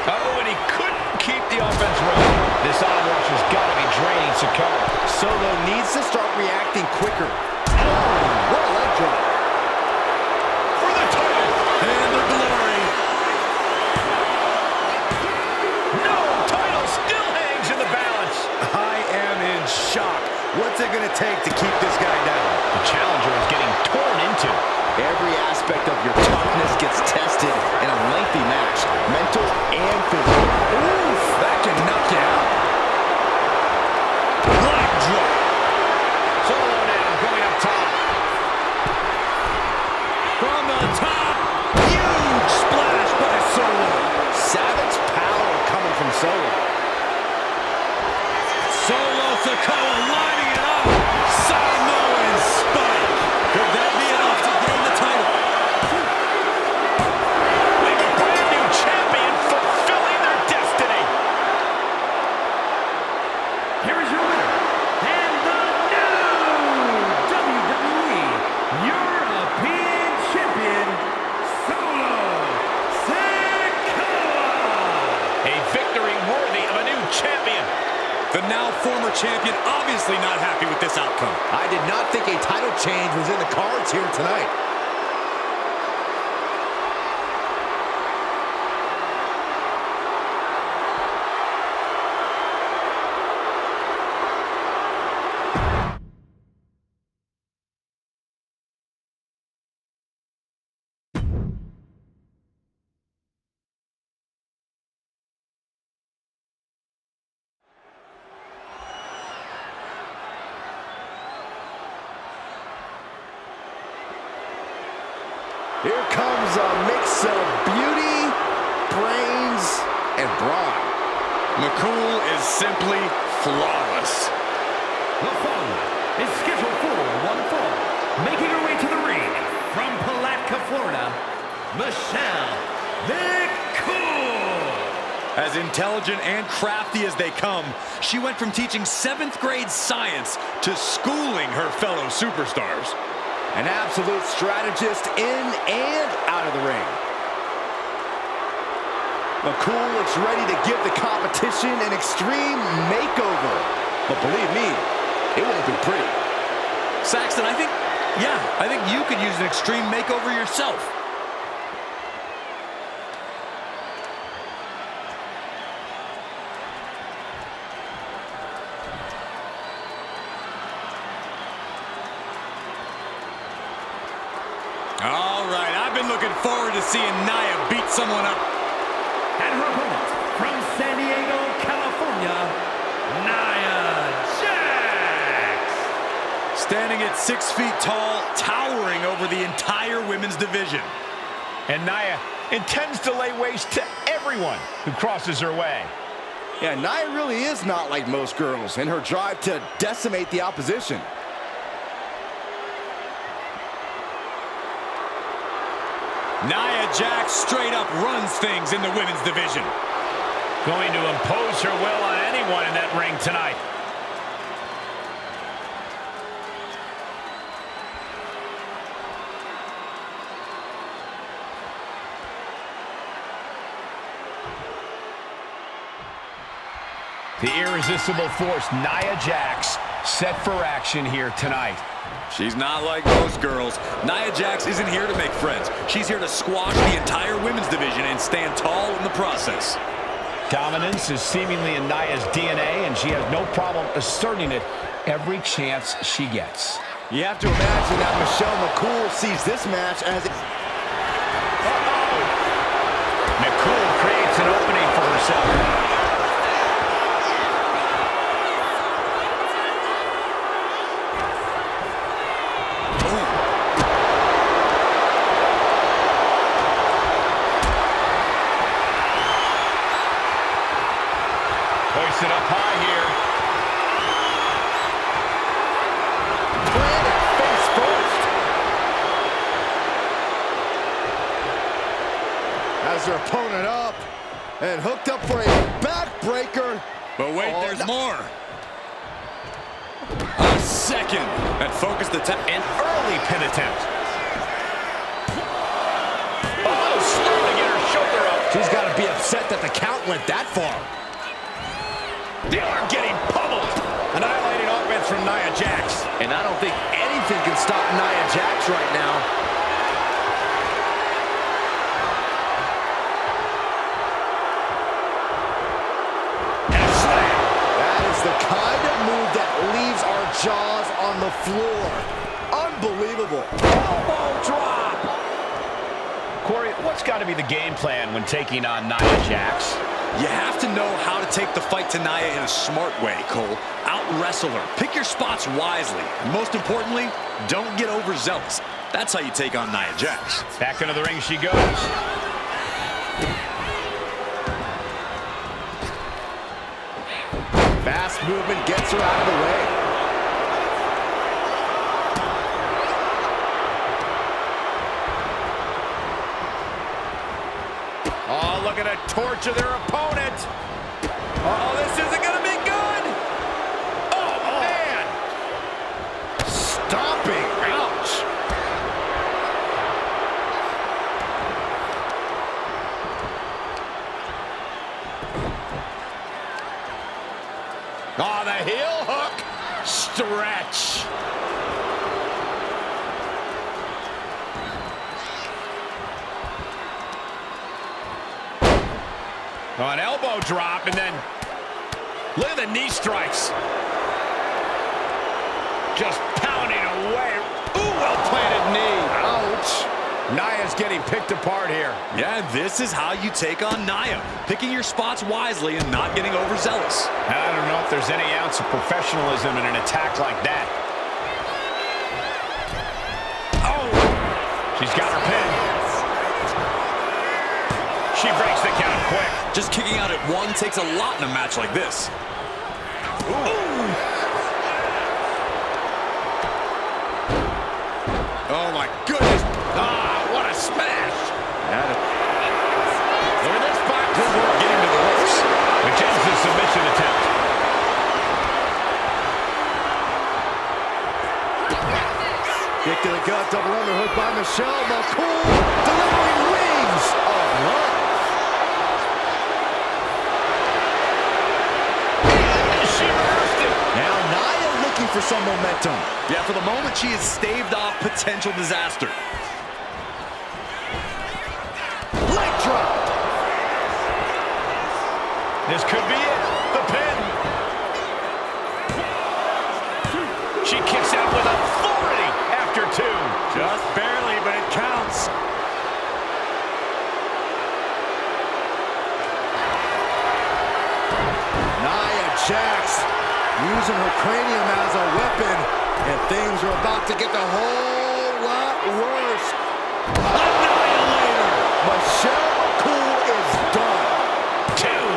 Oh, and he couldn't keep the offense rolling. This arm rush has got to be draining Sikoa. Solo needs to start reacting quicker. What a leg drop. For the title. And the glory. No, title still hangs in the balance. I am in shock. What's it going to take to keep this guy down? The challenger is getting torn into. Every aspect of your toughness gets tested in a lengthy match, mental and physical. Oof, that can knock you out. Leg drop. Solo now going up top. From the top, huge splash by Solo. Savage power coming from Solo. Solo Sikoa lining it up. Samoan spike. Could that be enough to gain the title? Like a brand new champion fulfilling their destiny. Here is your winner, and the new WWE European Champion, Solo Sikoa. A victory worthy of a new champion. The now former champion obviously not happy with this outcome. I did not think a title change was in the cards here tonight. Here comes a mix of beauty, brains, and brawn. McCool is simply flawless. The following is scheduled for one fall. Making her way to the ring from Palatka, Florida, Michelle McCool. As intelligent and crafty as they come, she went from teaching 7th grade science to schooling her fellow superstars. An absolute strategist in and out of the ring. McCool looks ready to give the competition an extreme makeover. But believe me, it won't be pretty. Saxton, I think you could use an extreme makeover yourself. All right, I've been looking forward to seeing Nia beat someone up. And her opponent from San Diego, California, Nia Jax. Standing at 6 feet tall, towering over the entire women's division. And Nia intends to lay waste to everyone who crosses her way. Yeah, Nia really is not like most girls in her drive to decimate the opposition. Nia Jax straight up runs things in the women's division. Going to impose her will on anyone in that ring tonight. The irresistible force, Nia Jax, set for action here tonight. She's not like most girls. Nia Jax isn't here to make friends. She's here to squash the entire women's division and stand tall in the process. Dominance is seemingly in Nia's DNA, and she has no problem asserting it every chance she gets. You have to imagine that Michelle McCool sees this match as... McCool creates an opening for herself. ties her opponent up and hooked up for a backbreaker. But wait, there's more. A second. That focused attack. An early pin attempt. A little slow to get her shoulder up. She's got to be upset that the count went that far. The arm getting pummeled. Annihilating offense from Nia Jax. And I don't think anything can stop Nia Jax right now. And a slam. That is the kind of move that leaves our jaws on the floor. Unbelievable. Elbow drop. Corey, what's got to be the game plan when taking on Nia Jax? You have to know how to take the fight to Nia in a smart way, Cole. Out-wrestle her. Pick your spots wisely. And most importantly, don't get overzealous. That's how you take on Nia Jax. Back into the ring she goes. Fast movement gets her out of the way. Oh, look at it torture their opponent. Oh, this isn't going to be good. Oh, man. Stomping. Ouch. Oh, the heel hook. Stretch. Oh, an elbow drop, and then look at the knee strikes. Just pounding away. Ooh, well-planted knee. Ouch. Nia's getting picked apart here. Yeah, this is how you take on Nia. Picking your spots wisely and not getting overzealous. I don't know if there's any ounce of professionalism in an attack like that. Oh, she's got her pin. She breaks the count quick. Just kicking out at one takes a lot in a match like this. Ooh. Oh, my goodness. Ah, what a smash. Look at this box. Getting to the ropes. McKenzie's a submission attempt. Kick to the gut, double underhook by Michelle. McCool delivering wings of love. She reversed it. Now Nia looking for some momentum. Yeah, for the moment, she has staved off potential disaster. Leg drop. This could be it. The pin. She kicks out with authority after two. Just barely, but it counts. Nia Jax using her cranium as a weapon, and things are about to get a whole lot worse. Annihilator! Michelle McCool is done. Two.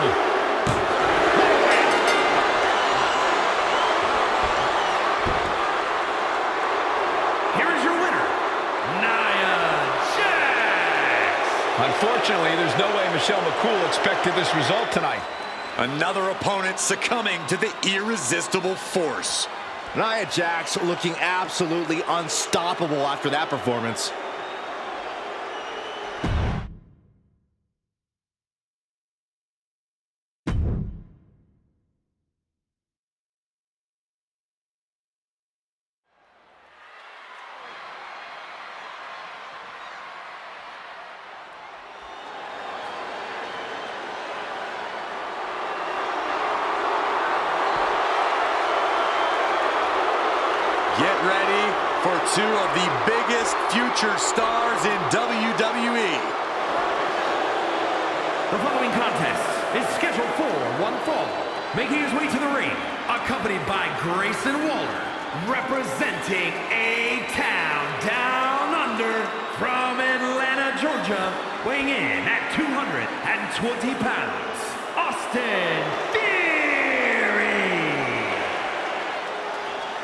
Here is your winner, Nia Jax. Unfortunately, there's no way Michelle McCool expected this result tonight. Another opponent succumbing to the irresistible force. Nia Jax looking absolutely unstoppable after that performance. Get ready for two of the biggest future stars in WWE. The following contest is scheduled for one fall. Making his way to the ring, accompanied by Grayson Waller, representing A-Town Down Under from Atlanta, Georgia, weighing in at 220 pounds, Austin Theory.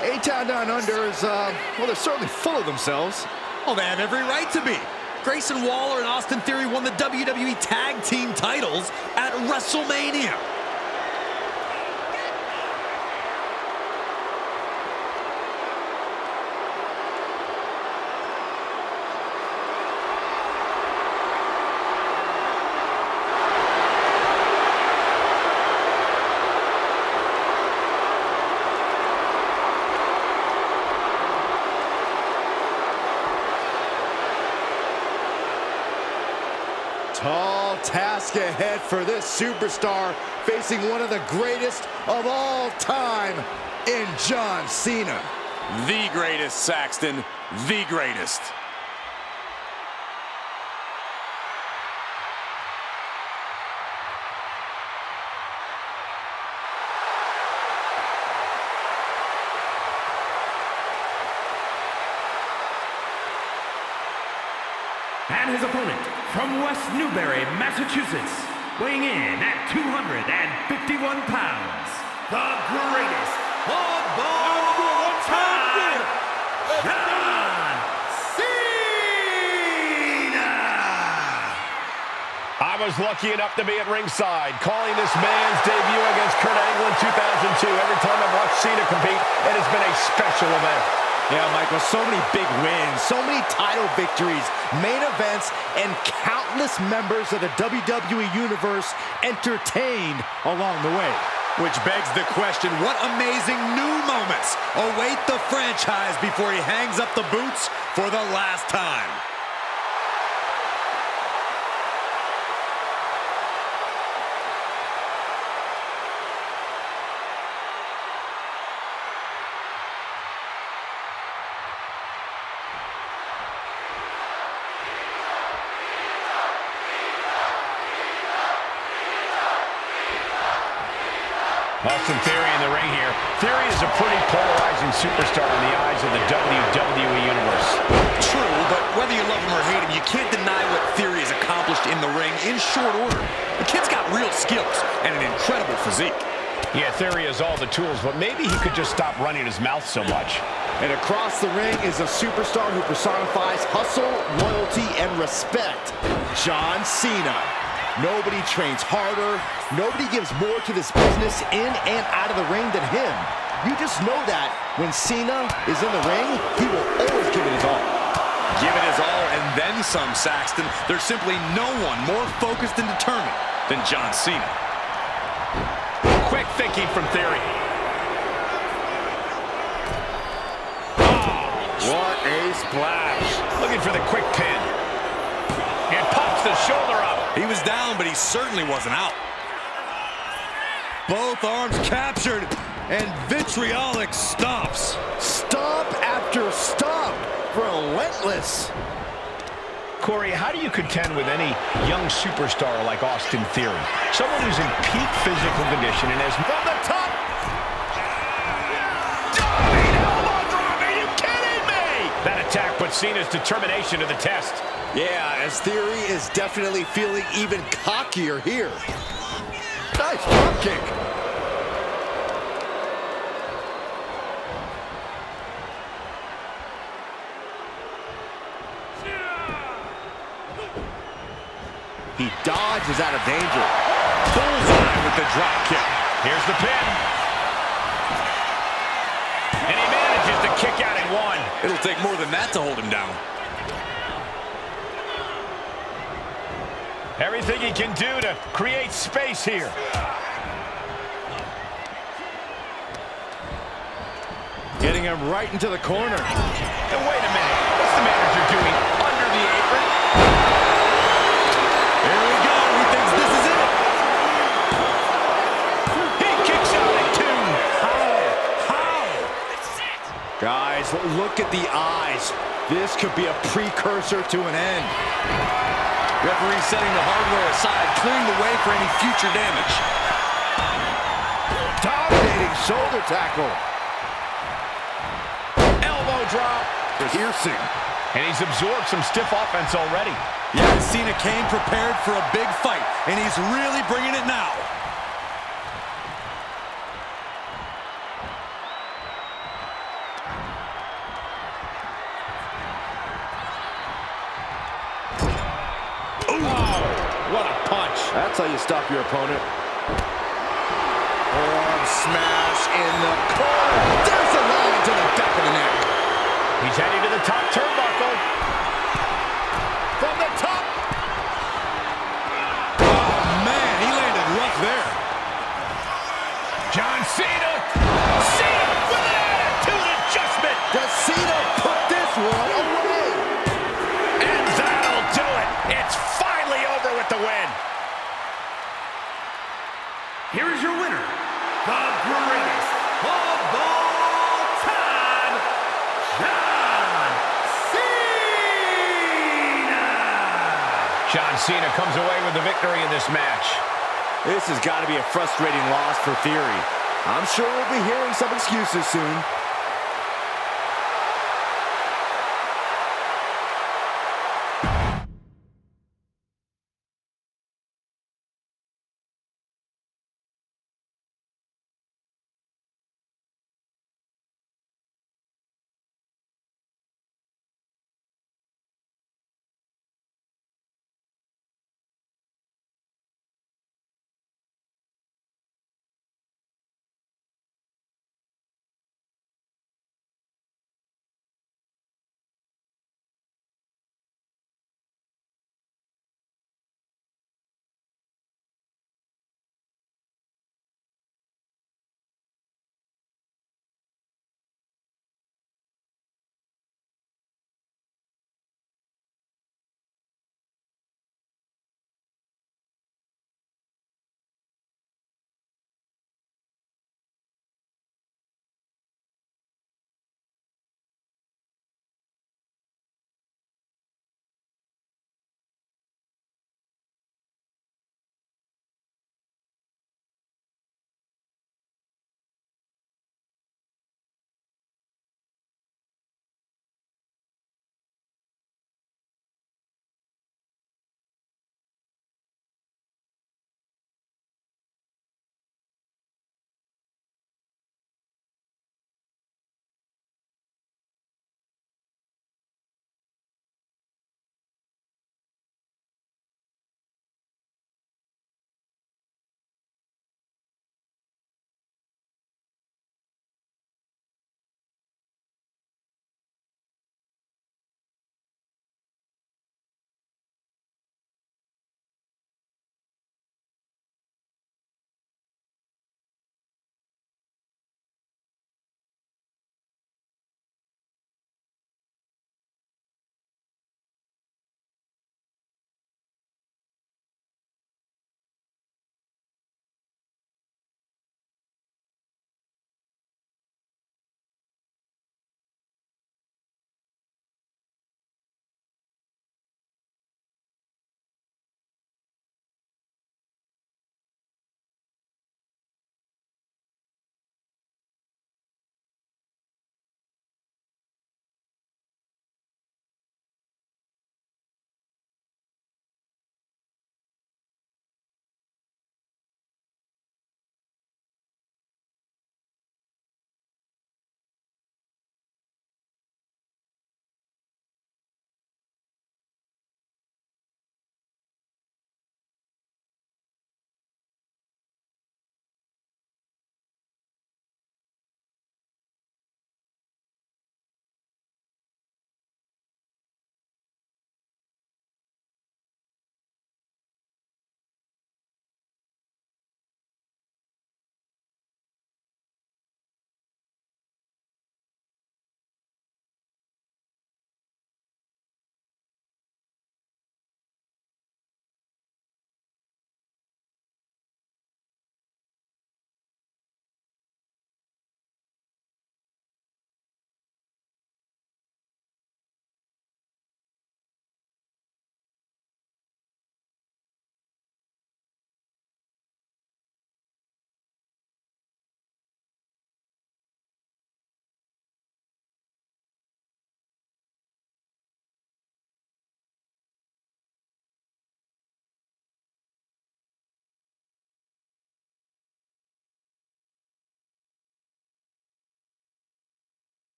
A-Town Down Under is, well, they're certainly full of themselves. Well, they have every right to be. Grayson Waller and Austin Theory won the WWE Tag Team titles at WrestleMania. Tall task ahead for this superstar, facing one of the greatest of all time in John Cena. The greatest, Saxton. The greatest. And his opponent from West Newbury, Massachusetts, weighing in at 251 pounds, the greatest of all time, John Cena! I was lucky enough to be at ringside, calling this man's debut against Kurt Angle in 2002. Every time I've watched Cena compete, it has been a special event. Yeah, Michael, so many big wins, so many title victories, main events, and countless members of the WWE Universe entertained along the way. Which begs the question, what amazing new moments await the franchise before he hangs up the boots for the last time? Austin Theory in the ring here. Theory is a pretty polarizing superstar in the eyes of the WWE Universe. True, but whether you love him or hate him, you can't deny what Theory has accomplished in the ring in short order. The kid's got real skills and an incredible physique. Yeah, Theory has all the tools, but maybe he could just stop running his mouth so much. And across the ring is a superstar who personifies hustle, loyalty, and respect. John Cena. Nobody trains harder. Nobody gives more to this business in and out of the ring than him. You just know that when Cena is in the ring, he will always give it his all. Give it his all and then some, Saxton. There's simply no one more focused and determined than John Cena. Quick thinking from Theory. What a splash. Looking for the quick pin. And pops the shoulder up. He was down, but he certainly wasn't out. Both arms captured, and vitriolic stomps. Stomp after stomp. Relentless. Corey, how do you contend with any young superstar like Austin Theory? Someone who's in peak physical condition and has... From the top! Diving elbow drop! Are you kidding me? That attack put Cena's determination to the test. Yeah, as Theory is definitely feeling even cockier here. Nice drop kick. He dodges out of danger. Bullseye with the drop kick. Here's the pin. And he manages to kick out in one. It'll take more than that to hold him down. Everything he can do to create space here. Getting him right into the corner. And wait a minute. What's the manager doing under the apron? Here we go. He thinks this is it. He kicks out at two. How? Guys, look at the eyes. This could be a precursor to an end. Referee setting the hardware aside, clearing the way for any future damage. Dominating shoulder tackle. Elbow drop. Piercing. And he's absorbed some stiff offense already. Yeah, Cena came prepared for a big fight, and he's really bringing it now. What a punch. That's how you stop your opponent. Arm smash in the corner. There's the line to the back of the neck. He's heading to the top turnbuckle. From the top. Oh, man, he landed rough there. John Cena. Cena with an attitude adjustment. Does Cena put this one away? And that'll do it. It's finally over with the win. Here is your winner, the greatest of all time, John Cena! John Cena comes away with the victory in this match. This has got to be a frustrating loss for Theory. I'm sure we'll be hearing some excuses soon.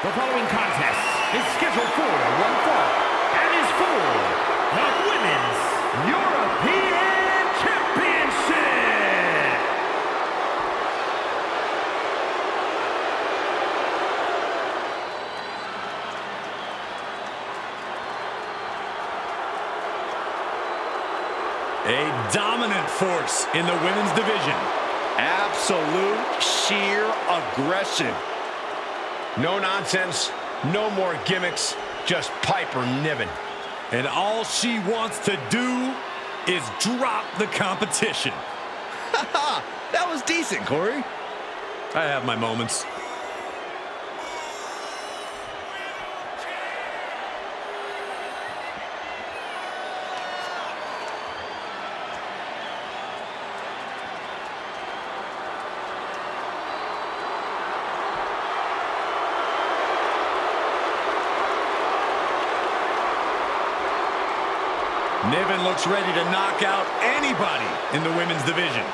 The following contest is scheduled for one fall and is for the Women's European Championship. A dominant force in the women's division. Absolute sheer aggression. No nonsense, no more gimmicks, just Piper Niven. And all she wants to do is drop the competition. That was decent, Corey. I have my moments. Niven looks ready to knock out anybody in the women's division.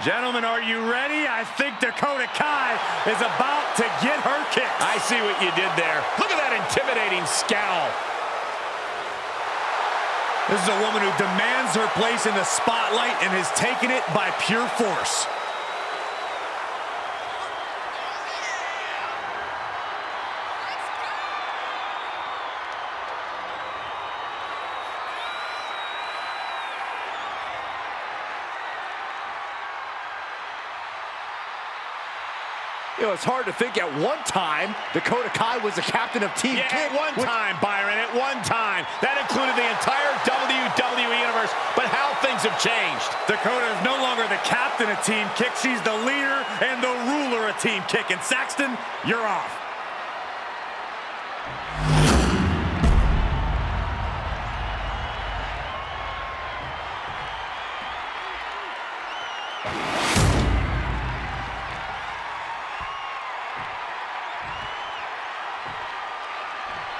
Gentlemen, are you ready? I think Dakota Kai is about to get her kicks. I see what you did there. Look at that intimidating scowl. This is a woman who demands her place in the spotlight and has taken it by pure force. You know, it's hard to think at one time Dakota Kai was the captain of Team At one time, Byron, at one time. That included the entire WWE Universe, but how things have changed. Dakota is no longer the captain of Team Kick. She's the leader and the ruler of Team Kick. And Saxton, you're off.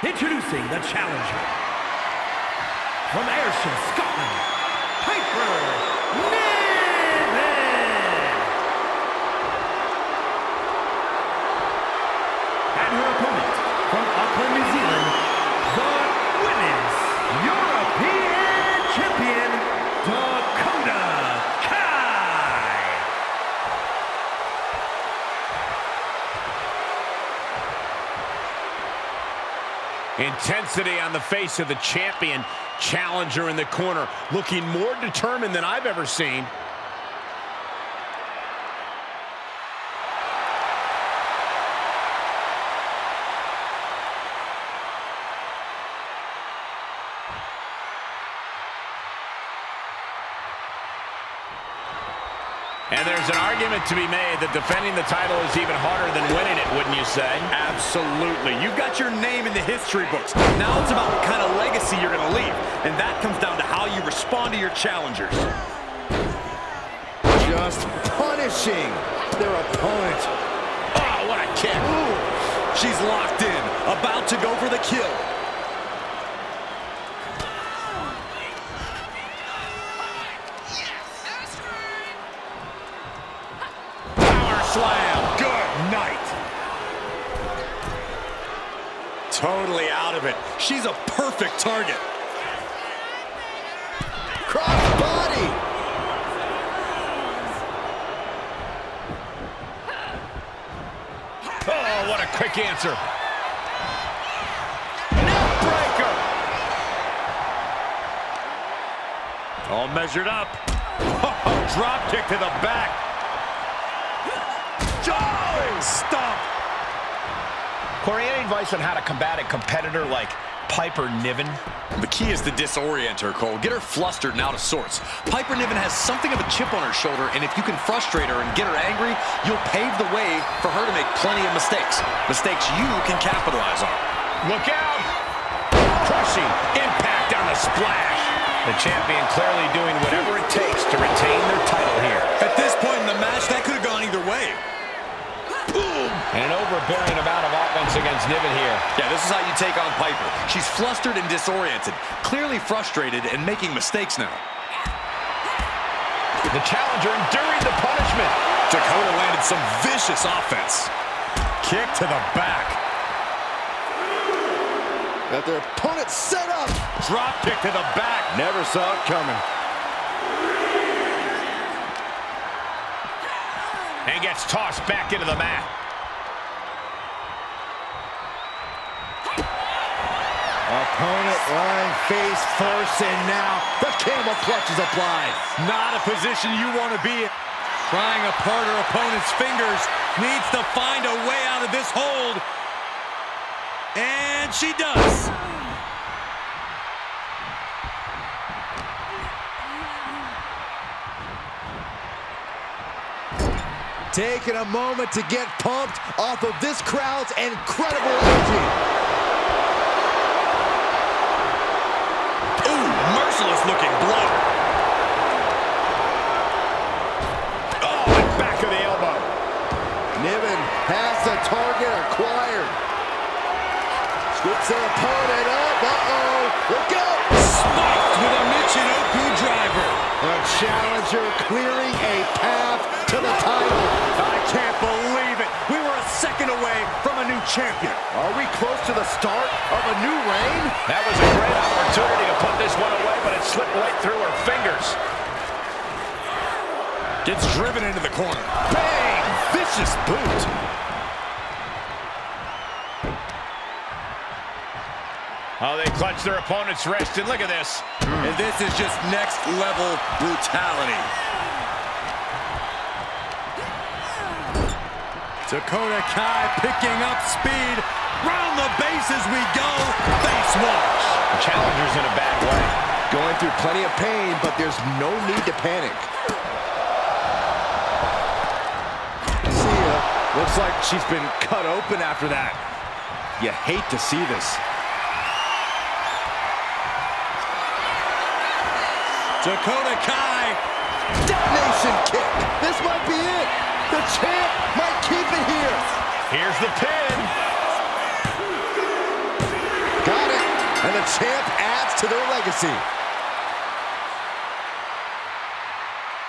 Introducing the challenger from Ayrshire, Scotland, Piper Niven. And her opponent from Auckland, New Zealand, the Women's European Champion, Dakota Kai. Intensity on the face of the champion. Challenger in the corner, looking more determined than I've ever seen. And there's an argument to be made that defending the title is even harder than winning it, wouldn't you say? Absolutely. You've got your name in the history books. Now it's about what kind of legacy you're going to leave. And that comes down to how you respond to your challengers. Just punishing their opponent. Oh, what a kick. Ooh. She's locked in, about to go for the kill. Slam. Good night. Totally out of it. She's a perfect target. Cross body. Oh, what a quick answer. Neckbreaker. All measured up. Oh, drop kick to the back. Stop. Corey, any advice on how to combat a competitor like Piper Niven? The key is to disorient her, Cole. Get her flustered and out of sorts. Piper Niven has something of a chip on her shoulder, and if you can frustrate her and get her angry, you'll pave the way for her to make plenty of mistakes. Mistakes you can capitalize on. Look out! Crushing impact on the splash. The champion clearly doing whatever it takes to retain their title here. At this point in the match, that could have gone either way. Boom! And an overbearing amount of offense against Niven here. Yeah, this is how you take on Piper. She's flustered and disoriented, clearly frustrated and making mistakes now. The challenger enduring the punishment. Dakota landed some vicious offense. Kick to the back. Got their opponent set up. Drop kick to the back. Never saw it coming. And gets tossed back into the mat. Opponent lying face first, and now the camel clutch is applied. Not a position you want to be in. Prying apart her opponent's fingers. Needs to find a way out of this hold. And she does. Taking a moment to get pumped off of this crowd's incredible energy. Ooh, merciless looking blow. Oh, and back of the elbow. Niven has the target acquired. Scoops their opponent up. Uh-oh. Look out. Spiked with a Michinoku driver. The challenger clearing a path to the title. I can't believe it. We were a second away from a new champion. Are we close to the start of a new reign? That was a great opportunity to put this one away, but it slipped right through her fingers. Gets driven into the corner. Bang! Vicious boot. Oh, they clutch their opponent's wrist, and look at this. And this is just next level brutality. Dakota Kai picking up speed. Round the bases we go. Face wash. The challenger's in a bad way. Going through plenty of pain, but there's no need to panic. See ya. Looks like she's been cut open after that. You hate to see this. Dakota Kai. Detonation kick. This might be it. The champ might keep it here. Here's the pin. Got it. And the champ adds to their legacy.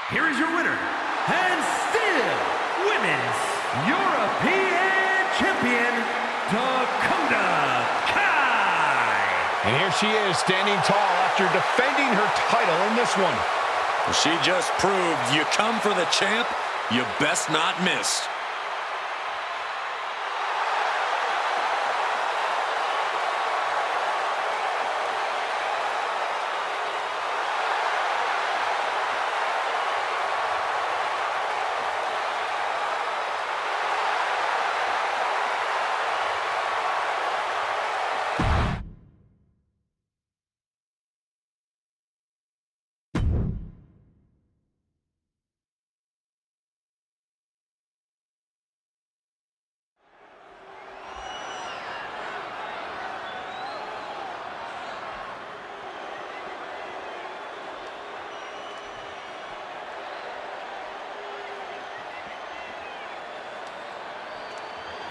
Here is your winner, and still Women's European Champion, Dakota Kai. And here she is, standing tall after defending her title in this one. She just proved you come for the champ, you best not miss.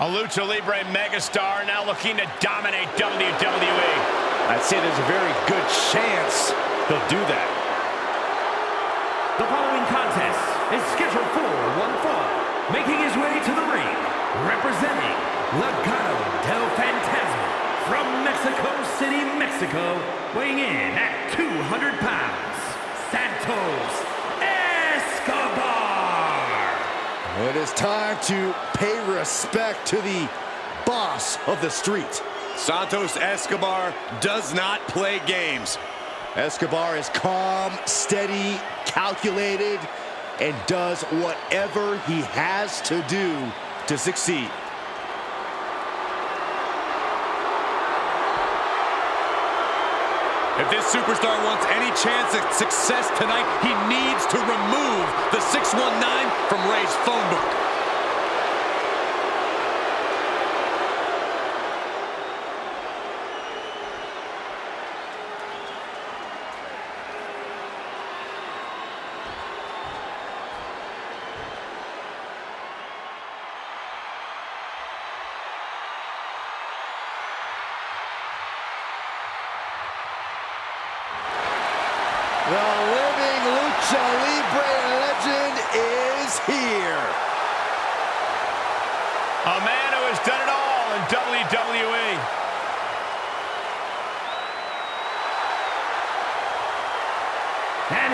A Lucha Libre megastar now looking to dominate WWE. I'd say there's a very good chance he'll do that. The following contest is scheduled for one fall. Making his way to the ring, representing Legado del Fantasma from Mexico City, Mexico, weighing in at 200 pounds, Santos Escobar. It is time to pay respect to the boss of the street. Santos Escobar does not play games. Escobar is calm, steady, calculated, and does whatever he has to do to succeed. If this superstar wants any chance at success tonight, he needs to remove the 619 from Ray's phone book.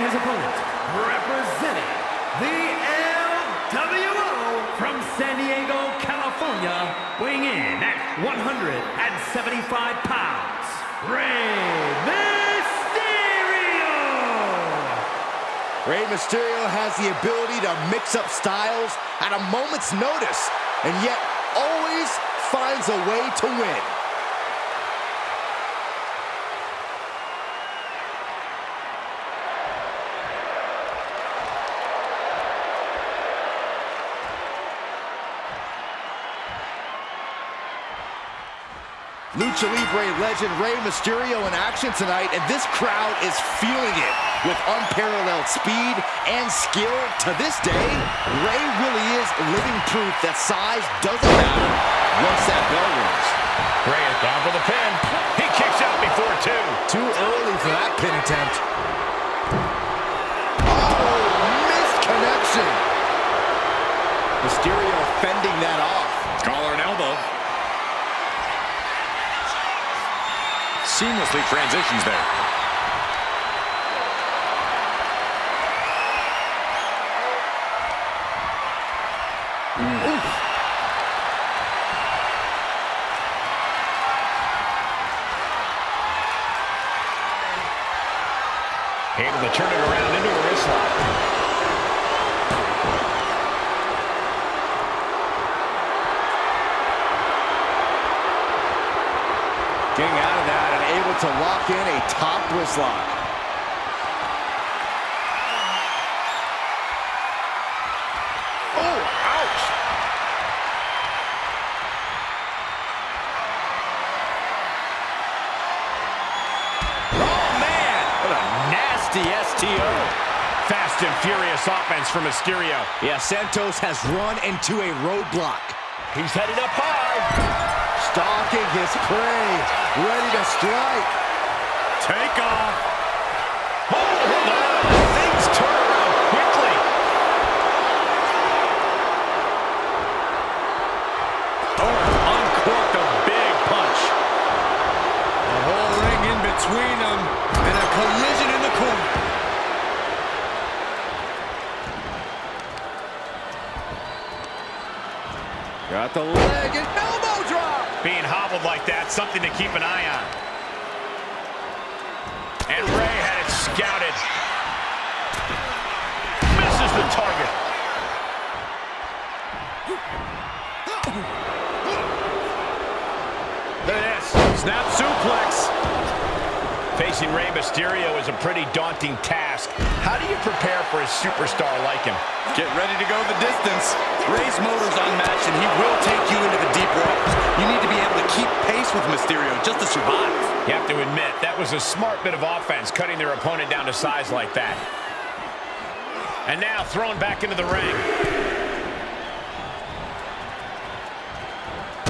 his opponent, representing the LWO from San Diego, California, weighing in at 175 pounds, Rey Mysterio has the ability to mix up styles at a moment's notice, and yet always finds a way to win. Lucha Libre legend Rey Mysterio in action tonight, and this crowd is feeling it. With unparalleled speed and skill, to this day, Rey really is living proof that size doesn't matter once that bell rings. Rey is down for the pin. He kicks out before two. Too early for that pin attempt. Oh, missed connection. Mysterio fending that off. Collar and elbow. Seamlessly transitions there. Able to turn it around into a wrist lock. Getting out of that and able to lock in a top wrist lock. Oh, ouch! Oh, man! What a nasty STO. Fast and furious offense from Mysterio. Yeah, Santos has run into a roadblock. He's headed up high. Stalking his prey, ready to strike. Take off. Hold on. Things turn around quickly. Oh, uncorked a big punch. The whole ring in between them and a collision in the corner. Got the leg and elbow drop. Being hobbled like that, something to keep an eye on. And Rey had it scouted. Misses the target. Look at this. Snap suplex. Facing Rey Mysterio is a pretty daunting task. How do you prepare for a superstar like him? Get ready to go the distance. Rey's motor's unmatched, and he will take you into the deep waters. You need to be able to keep pace with Mysterio just to survive. You have to admit, that was a smart bit of offense, cutting their opponent down to size like that. And now thrown back into the ring.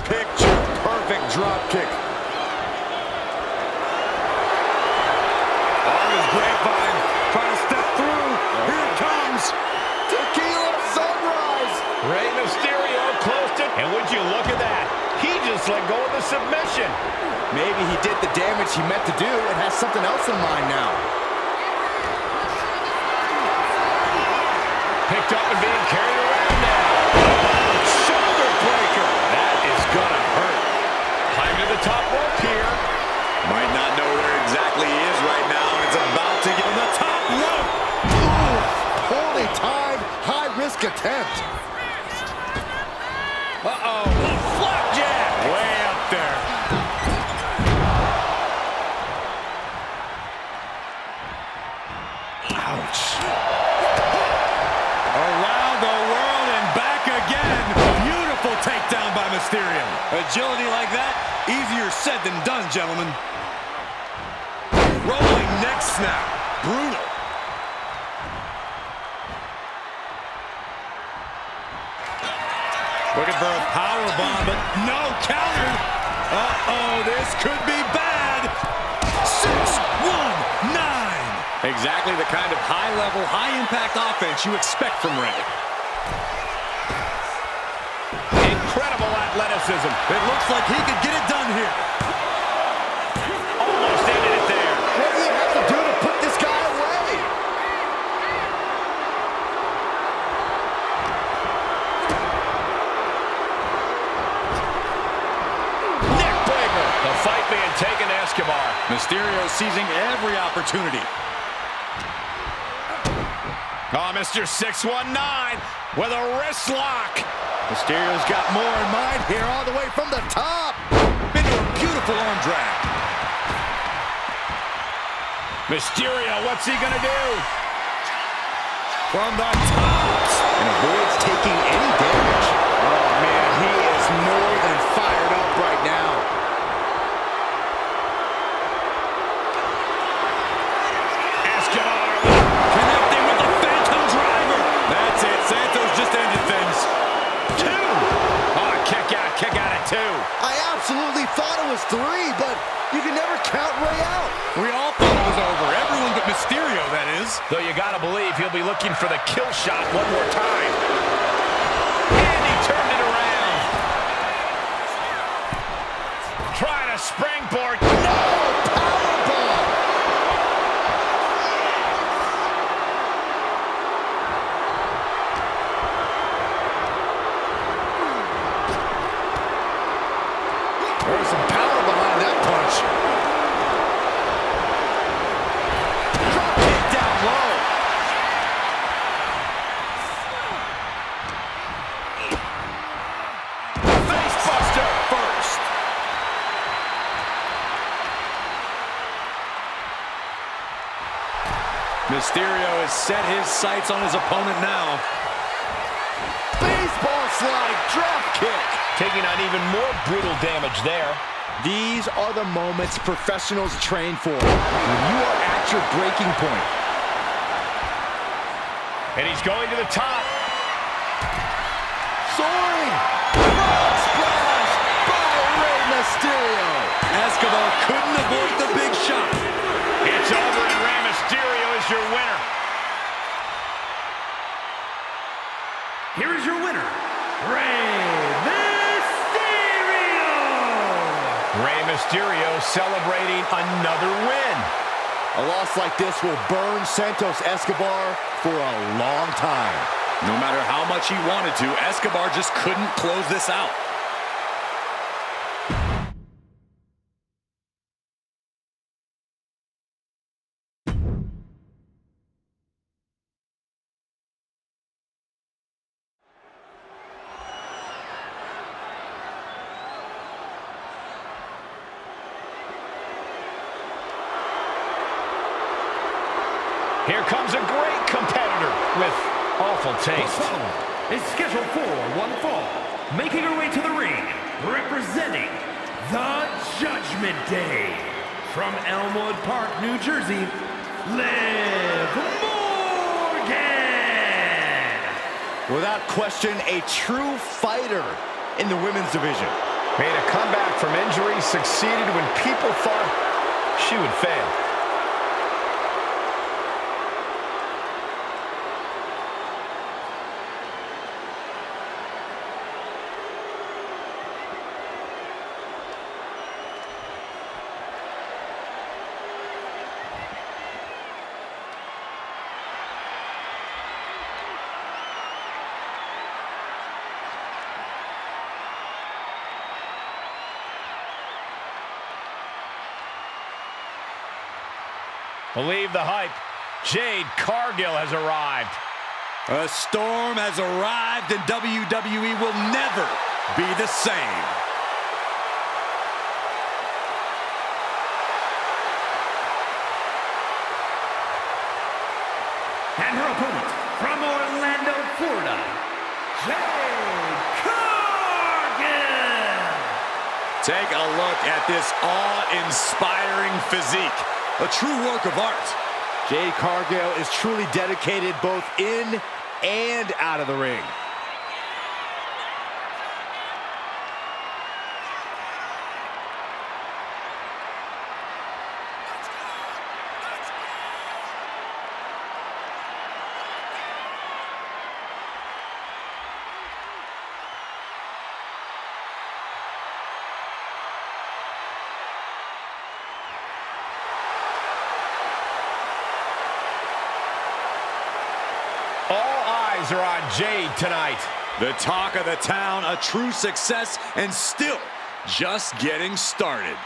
Picture perfect drop kick. On his grapevine, trying to step through. Here it comes. Tequila sunrise. Rey Mysterio close to... And would you look at that? He just let go of the submission. Maybe he did the damage he meant to do and has something else in mind now. Picked up and being carried around now. Shoulder breaker. That is gonna hurt. Climb to the top rope here. Might not know where exactly he is right now, and it's about to get on the top rope. Holy time, high-risk attempt. Uh-oh. Flapjack. Way up there. Ouch. Around the world and back again. Beautiful takedown by Mysterio. Agility like that, easier said than done, gentlemen. Rolling neck snap. Brutal. Looking for a power bomb, but no counter. Uh-oh, this could be bad. 6-1-9. Exactly the kind of high-level, high-impact offense you expect from Rey. Incredible athleticism. It looks like he could get it done here. Almost ended it there. What do you have to do to put this guy away? Mysterio seizing every opportunity. Oh, Mr. 619 with a wrist lock. Mysterio's got more in mind here, all the way from the top. Into a beautiful arm drag. Mysterio, what's he gonna do? From the top. And avoids taking any damage. Oh, man, he is more than fired up right now. Escobar Connecting with the Phantom Driver. That's it. Santos just ended things. 2. Oh, kick out at 2. I absolutely thought it was 3, but you can never count Ray out. We all thought it was over. Everyone but Mysterio, that is. Though you gotta believe he'll be looking for the kill shot one more time. And he turned it around. Trying to springboard. No! Powerbomb. There's some power behind that punch. Drop kick down low. Face buster first. Mysterio has set his sights on his opponent now. Baseball slide, drop kick. Taking on even more brutal damage there. These are the moments professionals train for. When you are at your breaking point. And he's going to the top. Soaring. Frog splash by Rey Mysterio. Escobar couldn't avoid the big shot. It's over and Rey Mysterio is your winner. Here is your winner, Rey Mysterio! Rey Mysterio celebrating another win. A loss like this will burn Santos Escobar for a long time. No matter how much he wanted to, Escobar just couldn't close this out. Here comes a great competitor with awful taste. Is scheduled for one fall, making her way to the ring, representing the Judgment Day. From Elmwood Park, New Jersey, Liv Morgan! Without question, a true fighter in the women's division. Made a comeback from injury, succeeded when people thought she would fail. Believe the hype. Jade Cargill has arrived. A storm has arrived and WWE will never be the same. And her opponent, from Orlando, Florida, Jade Cargill! Take a look at this awe-inspiring physique. A true work of art. Jade Cargill is truly dedicated both in and out of the ring. Are on Jade tonight. The talk of the town, a true success, and still just getting started.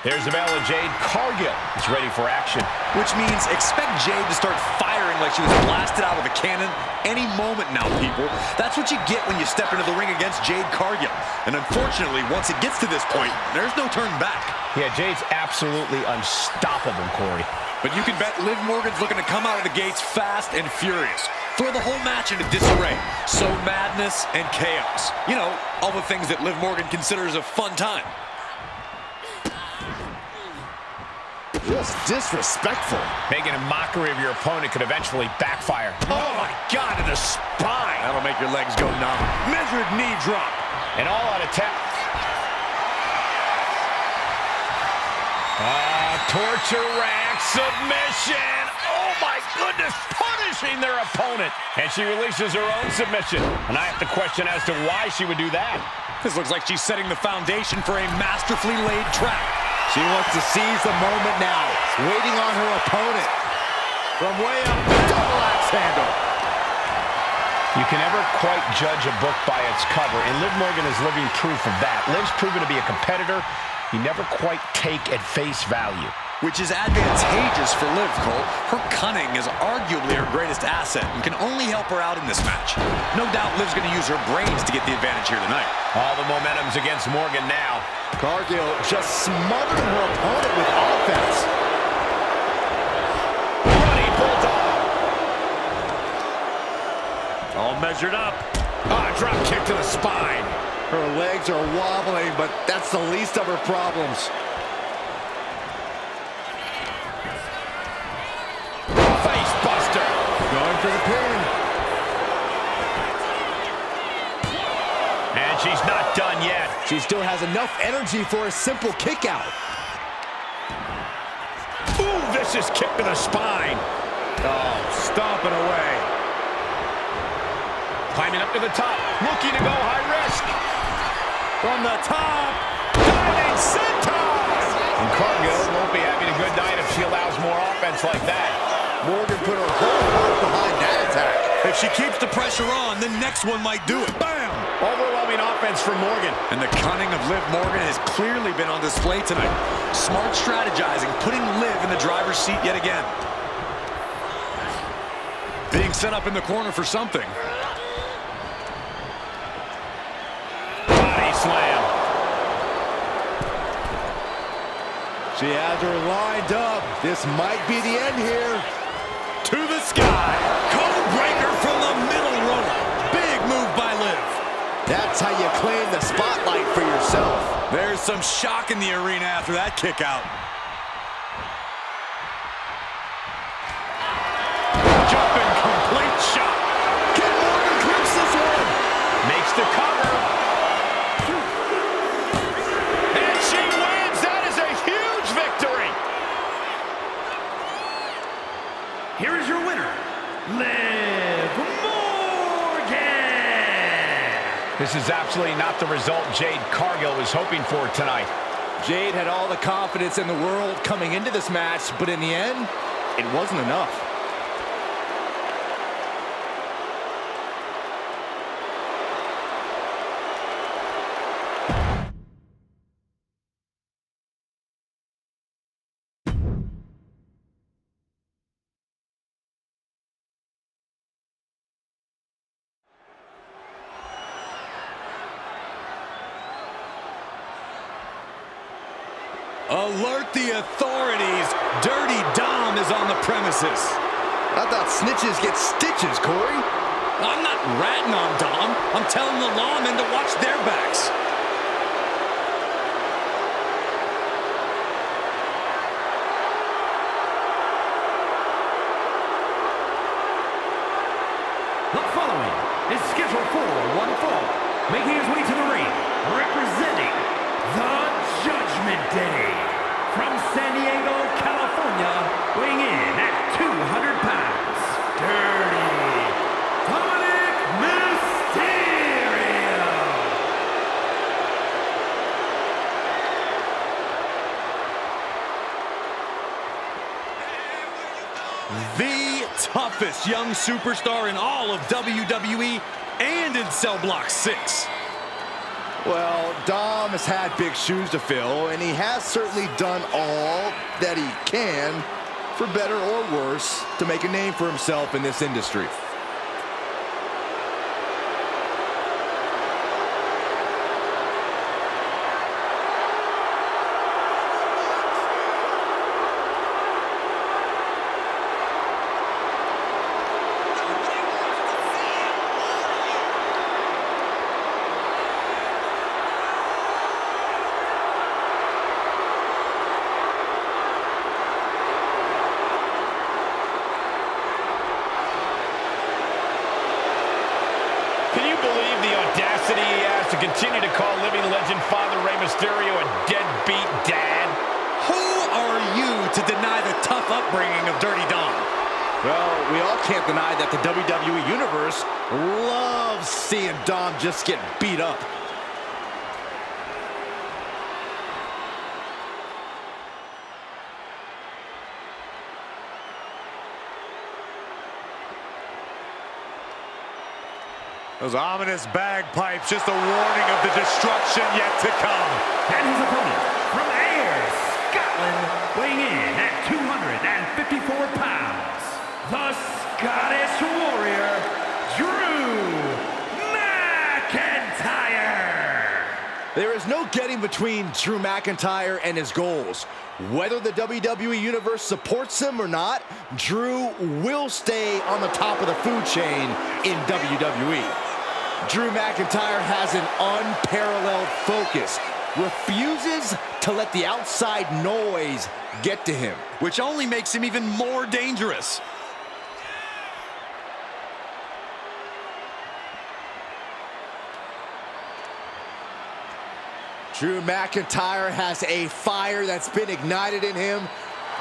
There's Deville and Jade. Cargill is ready for action. Which means expect Jade to start firing like she was blasted out of a cannon any moment now, people. That's what you get when you step into the ring against Jade Cargill. And unfortunately, once it gets to this point, there's no turn back. Yeah, Jade's absolutely unstoppable, Corey. But you can bet Liv Morgan's looking to come out of the gates fast and furious. Throw the whole match into disarray. Sow madness and chaos. You know, all the things that Liv Morgan considers a fun time. Just disrespectful. Making a mockery of your opponent could eventually backfire. Oh, my God, to the spine. That'll make your legs go numb. Measured knee drop. An all-out attack. Torture rack submission. Oh, my goodness. Punishing their opponent. And she releases her own submission. And I have to question as to why she would do that. This looks like she's setting the foundation for a masterfully laid trap. She wants to seize the moment now. Waiting on her opponent. From way up, double axe handle. You can never quite judge a book by its cover, and Liv Morgan is living proof of that. Liv's proven to be a competitor you never quite take at face value. Which is advantageous for Liv, Cole. Her cunning is arguably her greatest asset and can only help her out in this match. No doubt Liv's going to use her brains to get the advantage here tonight. All the momentum's against Morgan now. Cargill just smothering her opponent with offense. Running bulldog. All measured up. Drop kick to the spine. Her legs are wobbling, but that's the least of her problems. Face buster. Going for the pin. And she's not done yet. She still has enough energy for a simple kick out. Ooh, vicious kick to the spine. Oh, stomping away. Climbing up to the top, looking to go high risk. From the top, diving senton! And Cargill won't be having a good night if she allows more offense like that. Morgan put her whole heart behind that attack. If she keeps the pressure on, the next one might do it. Bam! Overwhelming offense from Morgan. And the cunning of Liv Morgan has clearly been on display tonight. Smart strategizing, putting Liv in the driver's seat yet again. Being set up in the corner for something. Body slam. She has her lined up. This might be the end here. To the sky. Code breaker from the middle rope. Big move by Liv. That's how you claim the spotlight for yourself. There's some shock in the arena after that kick out. Jumping complete shot. Can Morgan clips this one? Makes the cover. And she wins. That is a huge victory. Here is your winner, Liv Morgan. This is absolutely not the result Jade Cargill was hoping for tonight. Jade had all the confidence in the world coming into this match, but in the end, it wasn't enough. Alert the authorities. Dirty Dom is on the premises. I thought snitches get stitches, Corey. I'm not ratting on Dom. I'm telling the lawmen to watch their backs. The following is scheduled for one fall, making his way to the ring, representing the Judgment Day. From San Diego, California, weighing in at 200 pounds, Dirty Dominik Mysterio. The toughest young superstar in all of WWE and in Cell Block 6. Well, Dom has had big shoes to fill, and he has certainly done all that he can, for better or worse, to make a name for himself in this industry. He has to continue to call living legend Father Rey Mysterio a deadbeat dad. Who are you to deny the tough upbringing of Dirty Dom? Well, we all can't deny that the WWE Universe loves seeing Dom just get beat up. Those ominous bagpipes, just a warning of the destruction yet to come. And his opponent, from Ayr, Scotland, weighing in at 254 pounds, the Scottish Warrior, Drew McIntyre. There is no getting between Drew McIntyre and his goals. Whether the WWE Universe supports him or not, Drew will stay on the top of the food chain in WWE. Drew McIntyre has an unparalleled focus, refuses to let the outside noise get to him, which only makes him even more dangerous. Drew McIntyre has a fire that's been ignited in him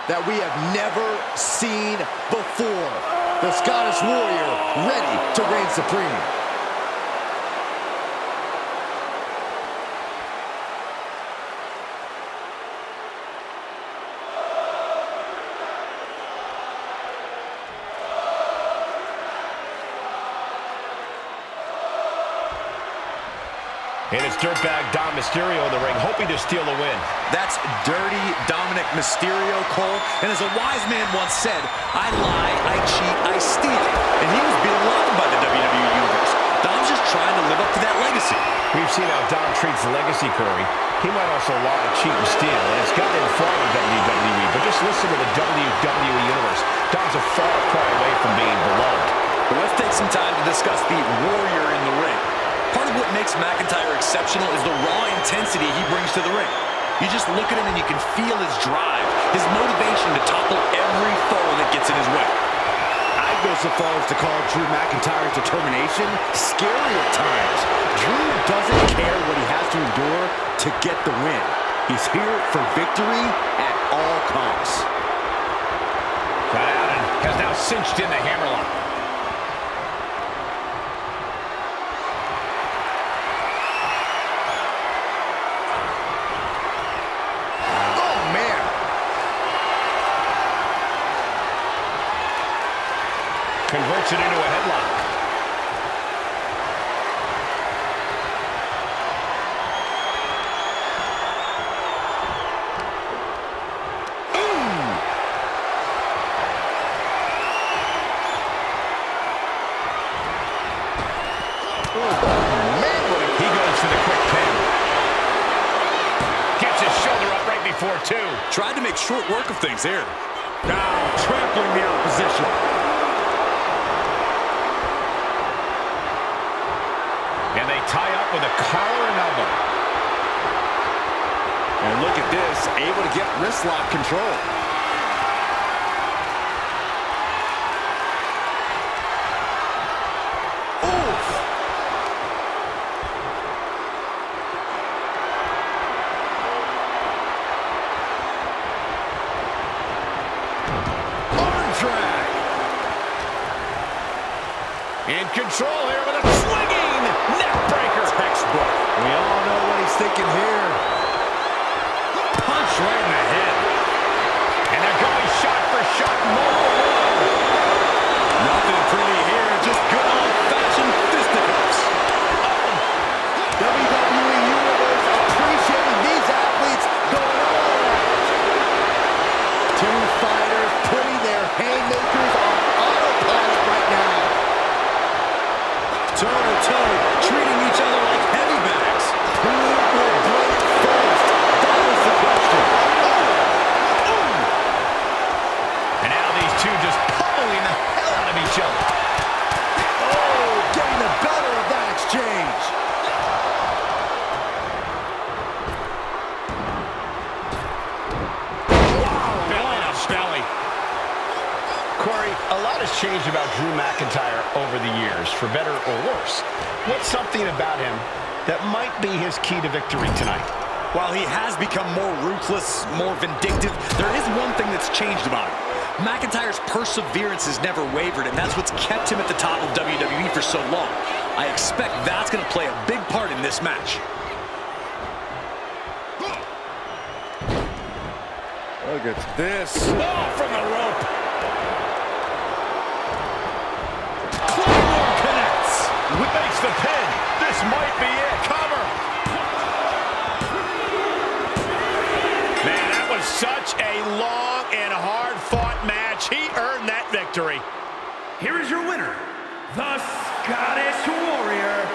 that we have never seen before. The Scottish Warrior ready to reign supreme. And it's dirtbag Dom Mysterio in the ring, hoping to steal a win. That's dirty Dominik Mysterio, Cole. And as a wise man once said, I lie, I cheat, I steal. And he was beloved by the WWE Universe. Dom's just trying to live up to that legacy. We've seen how Dom treats legacy, Corey. He might also lie, cheat, and steal, and it's gotten him far in WWE. But just listen to the WWE Universe. Dom's a far cry away from being beloved. But let's take some time to discuss the Warrior in the ring. Part of what makes McIntyre exceptional is the raw intensity he brings to the ring. You just look at him and you can feel his drive, his motivation to topple every foe that gets in his way. I'd go so far as to call Drew McIntyre's determination scary at times. Drew doesn't care what he has to endure to get the win. He's here for victory at all costs. Got out and has now cinched in the hammerlock. Converts it into a headlock. He goes for the quick pin. Gets his shoulder up right before two. Tried to make short work of things here. Now trampling the opposition. And they tie up with a collar and elbow. And look at this, able to get wrist lock control. Oof. Arm drag. In control here with a swinging neck breaker. Textbook. We all know what he's thinking here. Punch right in the head. And they're going shot for shot. Nothing pretty here, just good old-fashioned fisticuffs. WWE changed about Drew McIntyre over the years, for better or worse? What's something about him that might be his key to victory tonight? While he has become more ruthless, more vindictive, there is one thing that's changed about him. McIntyre's perseverance has never wavered, and that's what's kept him at the top of WWE for so long. I expect that's going to play a big part in this match. Look at this. Oh, from the rope. Claymore connects. Makes the pin. This might be it. Cover. Man, that was such a long and hard-fought match. He earned that victory. Here is your winner, the Scottish Warrior,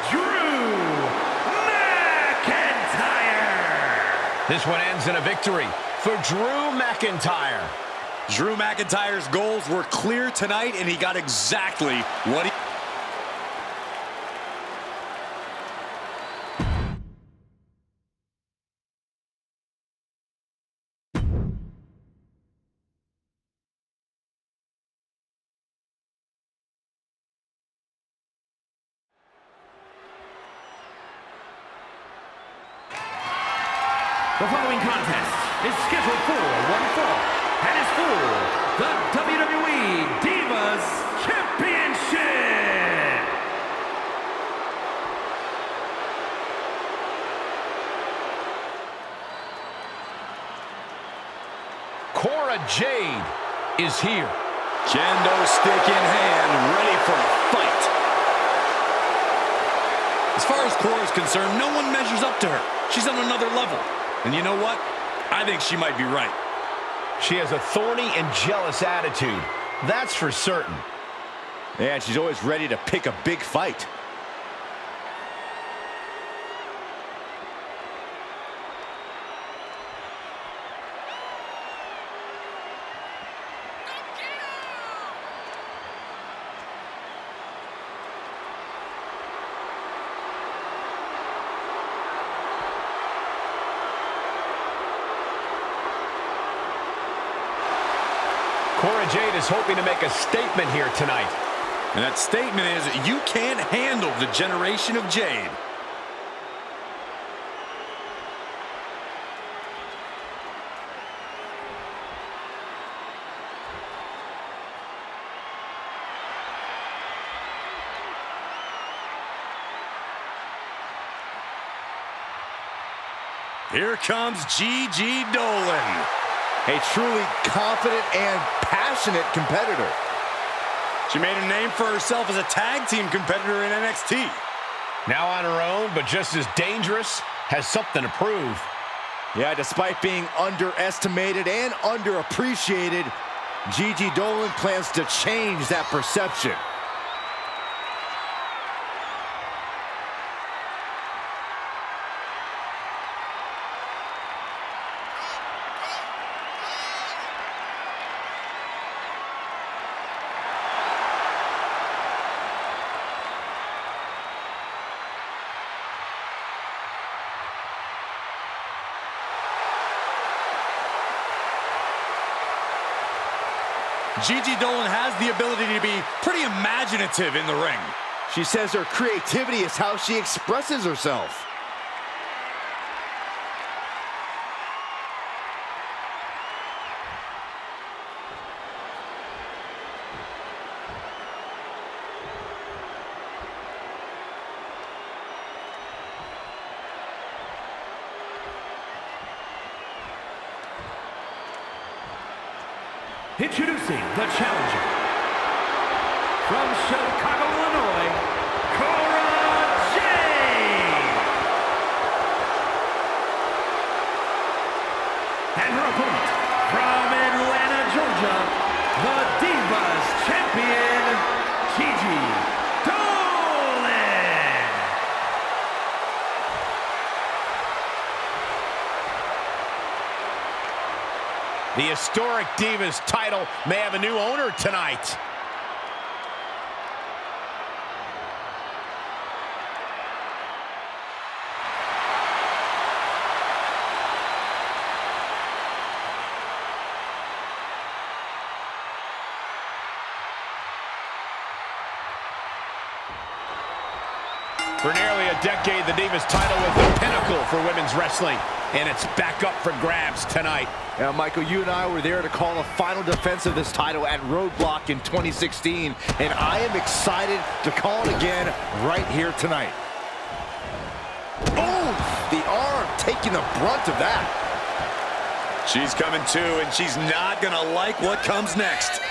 Drew McIntyre. This one ends in a victory for Drew McIntyre. Drew McIntyre's goals were clear tonight, and he got exactly what he... The following contest is scheduled for one fall and is for the WWE Divas Championship. Cora Jade is here. Kendo stick in hand, ready for a fight. As far as Cora is concerned, no one measures up to her. She's on another level. And you know what? I think she might be right. She has a thorny and jealous attitude. That's for certain. And she's always ready to pick a big fight. Cora Jade is hoping to make a statement here tonight. And that statement is, you can't handle the generation of Jade. Here comes Gigi Dolin. A truly confident and passionate competitor. She made a name for herself as a tag team competitor in NXT. Now on her own, but just as dangerous, has something to prove. Yeah, despite being underestimated and underappreciated, Gigi Dolin plans to change that perception. Gigi Dolin has the ability to be pretty imaginative in the ring. She says her creativity is how she expresses herself. Introducing the challenger from Chicago, Illinois, Cora Jade. And her opponent from Atlanta, Georgia, the Divas Champion, Gigi Dolin. The historic Divas title may have a new owner tonight. For nearly a decade, the Divas title was the pinnacle for women's wrestling, and it's back up for grabs tonight. Now, Michael, you and I were there to call the final defense of this title at Roadblock in 2016, and I am excited to call it again right here tonight. Oh, the arm taking the brunt of that. She's coming too, and she's not gonna like what comes next.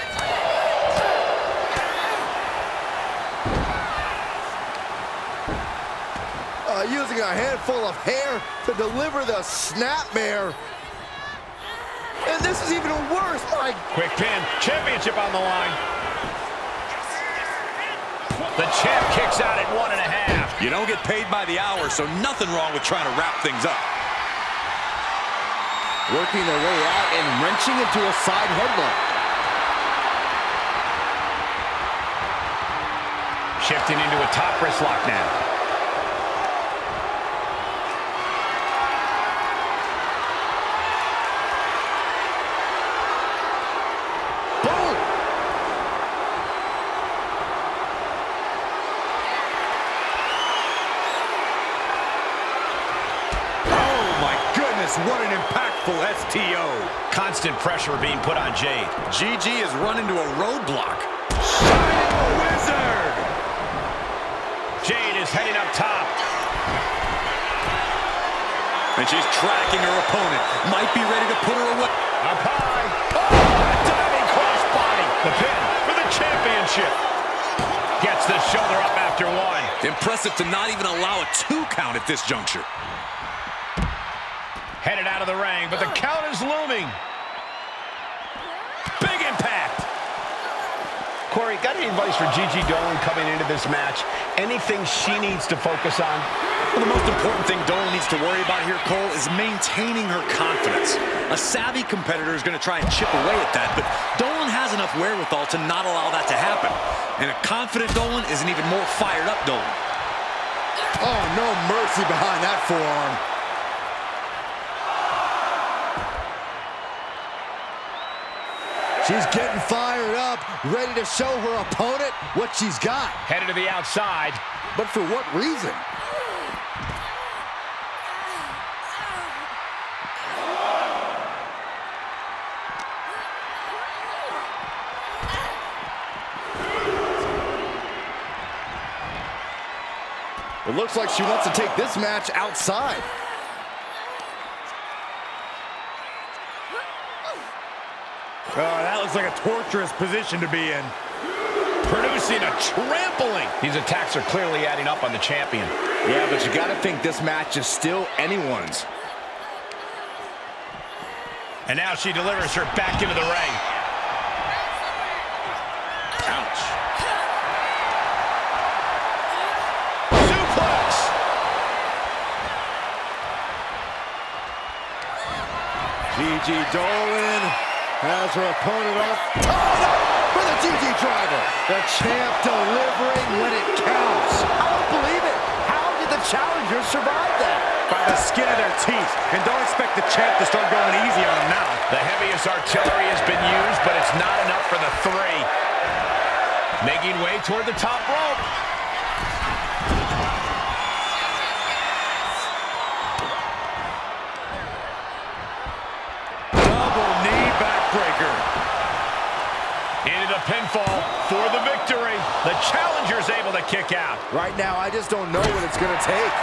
Using a handful of hair to deliver the snapmare. And this is even worse. My quick pin, championship on the line. The champ kicks out at 1.5. You don't get paid by the hour, so nothing wrong with trying to wrap things up. Working their way out and wrenching into a side headlock. Shifting into a top wrist lock now. What an impactful STO. Constant pressure being put on Jade. Gigi has run into a roadblock. Shining Wizard! Jade is heading up top. And she's tracking her opponent. Might be ready to put her away. Up high. Oh, a diving crossbody. The pin for the championship. Gets the shoulder up after one. Impressive to not even allow a 2 count at this juncture. Headed out of the ring, but the count is looming. Big impact. Corey, got any advice for Gigi Dolin coming into this match? Anything she needs to focus on? Well, the most important thing Dolin needs to worry about here, Cole, is maintaining her confidence. A savvy competitor is going to try and chip away at that, but Dolin has enough wherewithal to not allow that to happen. And a confident Dolin is an even more fired up Dolin. Oh, no mercy behind that forearm. She's getting fired up, ready to show her opponent what she's got. Headed to the outside. But for what reason? It looks like she wants to take this match outside. Oh, that looks like a torturous position to be in. Producing a trampling. These attacks are clearly adding up on the champion. Yeah, but you got to think this match is still anyone's. And now she delivers her back into the ring. Ouch. Suplex. Gigi Dolin has her opponent up. For the Gigi driver. The champ delivering when it counts. I don't believe it. How did the challengers survive that? By the skin of their teeth. And don't expect the champ to start going easy on them now. The heaviest artillery has been used, but it's not enough for the 3. Making way toward the top rope. Backbreaker. Into the pinfall for the victory. The challenger's able to kick out. Right now, I just don't know what it's going to take.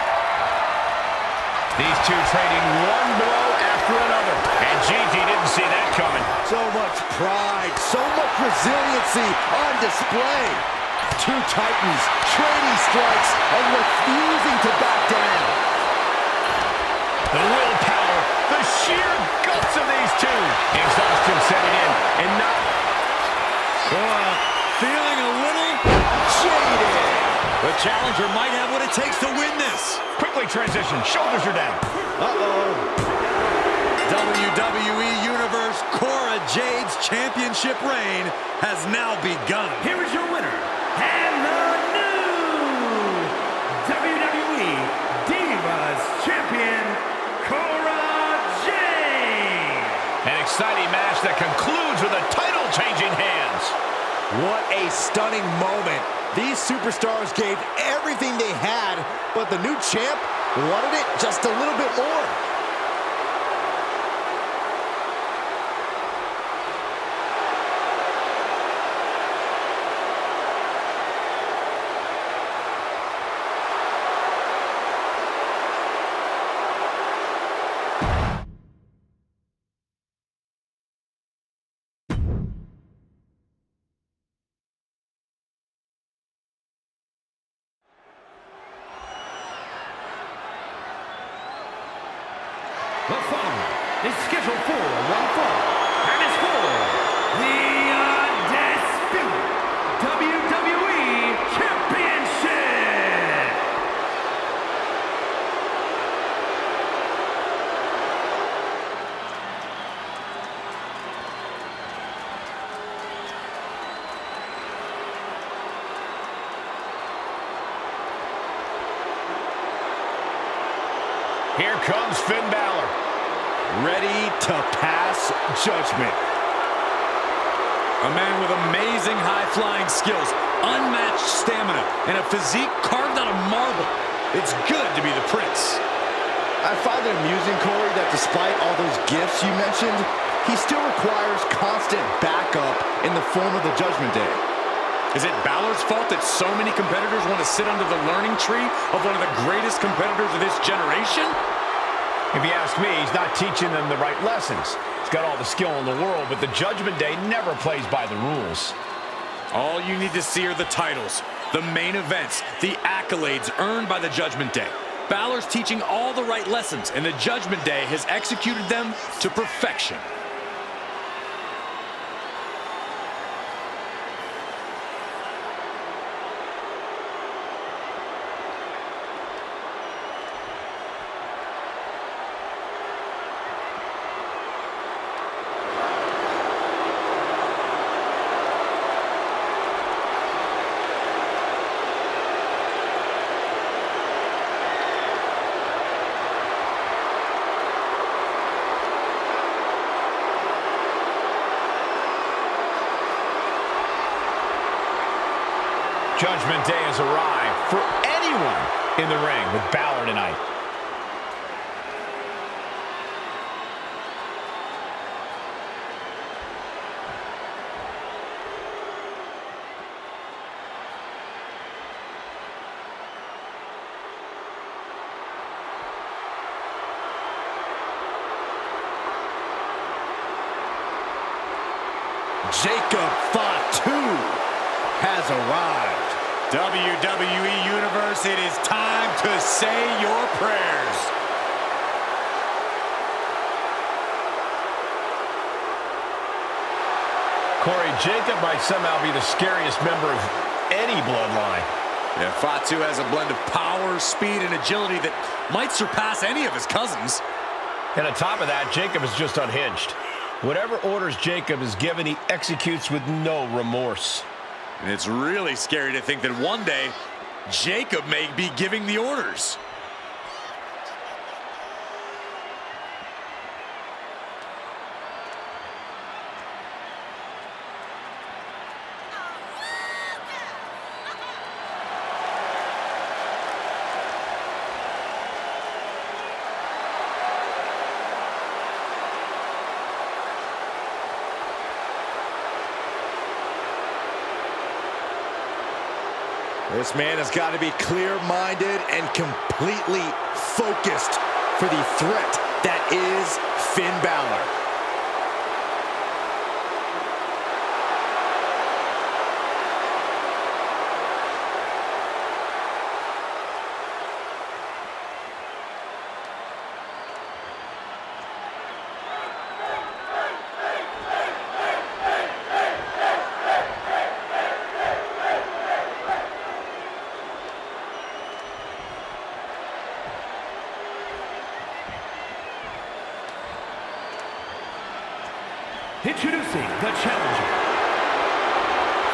These two trading one blow after another. And Gigi didn't see that coming. So much pride, so much resiliency on display. Two titans trading strikes and refusing to back down. The willpower, the sheer guts of these two. Exhaustion setting in, and not... feeling a little jaded. The challenger might have what it takes to win this. Quickly transition, shoulders are down. WWE Universe Cora Jade's championship reign has now begun. Here is your winner, and the new WWE Divas Champion, Cora Jade. An exciting match that concludes with a title changing hands. What a stunning moment. These superstars gave everything they had, but the new champ wanted it just a little bit more. The following is scheduled for one fall, and it's for the Undisputed WWE Championship. Here comes Finn Balor. Ready to pass judgment. A man with amazing high-flying skills, unmatched stamina, and a physique carved out of marble. It's good to be the prince. I find it amusing, Corey, that despite all those gifts you mentioned, he still requires constant backup in the form of the Judgment Day. Is it Balor's fault that so many competitors want to sit under the learning tree of one of the greatest competitors of this generation? If you ask me, he's not teaching them the right lessons. He's got all the skill in the world, but the Judgment Day never plays by the rules. All you need to see are the titles, the main events, the accolades earned by the Judgment Day. Balor's teaching all the right lessons, and the Judgment Day has executed them to perfection. Judgment Day has arrived for anyone in the ring with Balor tonight. Jacob Fatu has arrived. WWE Universe, it is time to say your prayers. Corey, Jacob might somehow be the scariest member of any bloodline. Yeah, Fatu has a blend of power, speed, and agility that might surpass any of his cousins. And on top of that, Jacob is just unhinged. Whatever orders Jacob is given, he executes with no remorse. And it's really scary to think that one day, Jacob may be giving the orders. This man has got to be clear-minded and completely focused for the threat that is Finn Balor. Introducing the challenger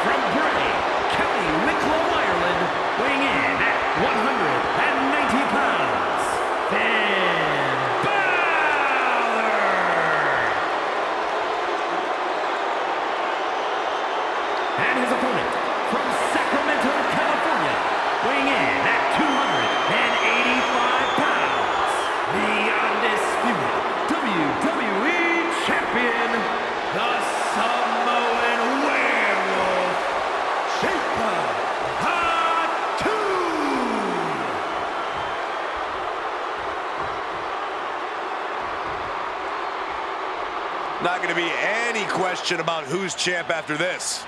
from Bray, County Wicklow, Ireland, weighing in at 190 pounds, Finn Balor. And his Not going to be any question about who's champ after this.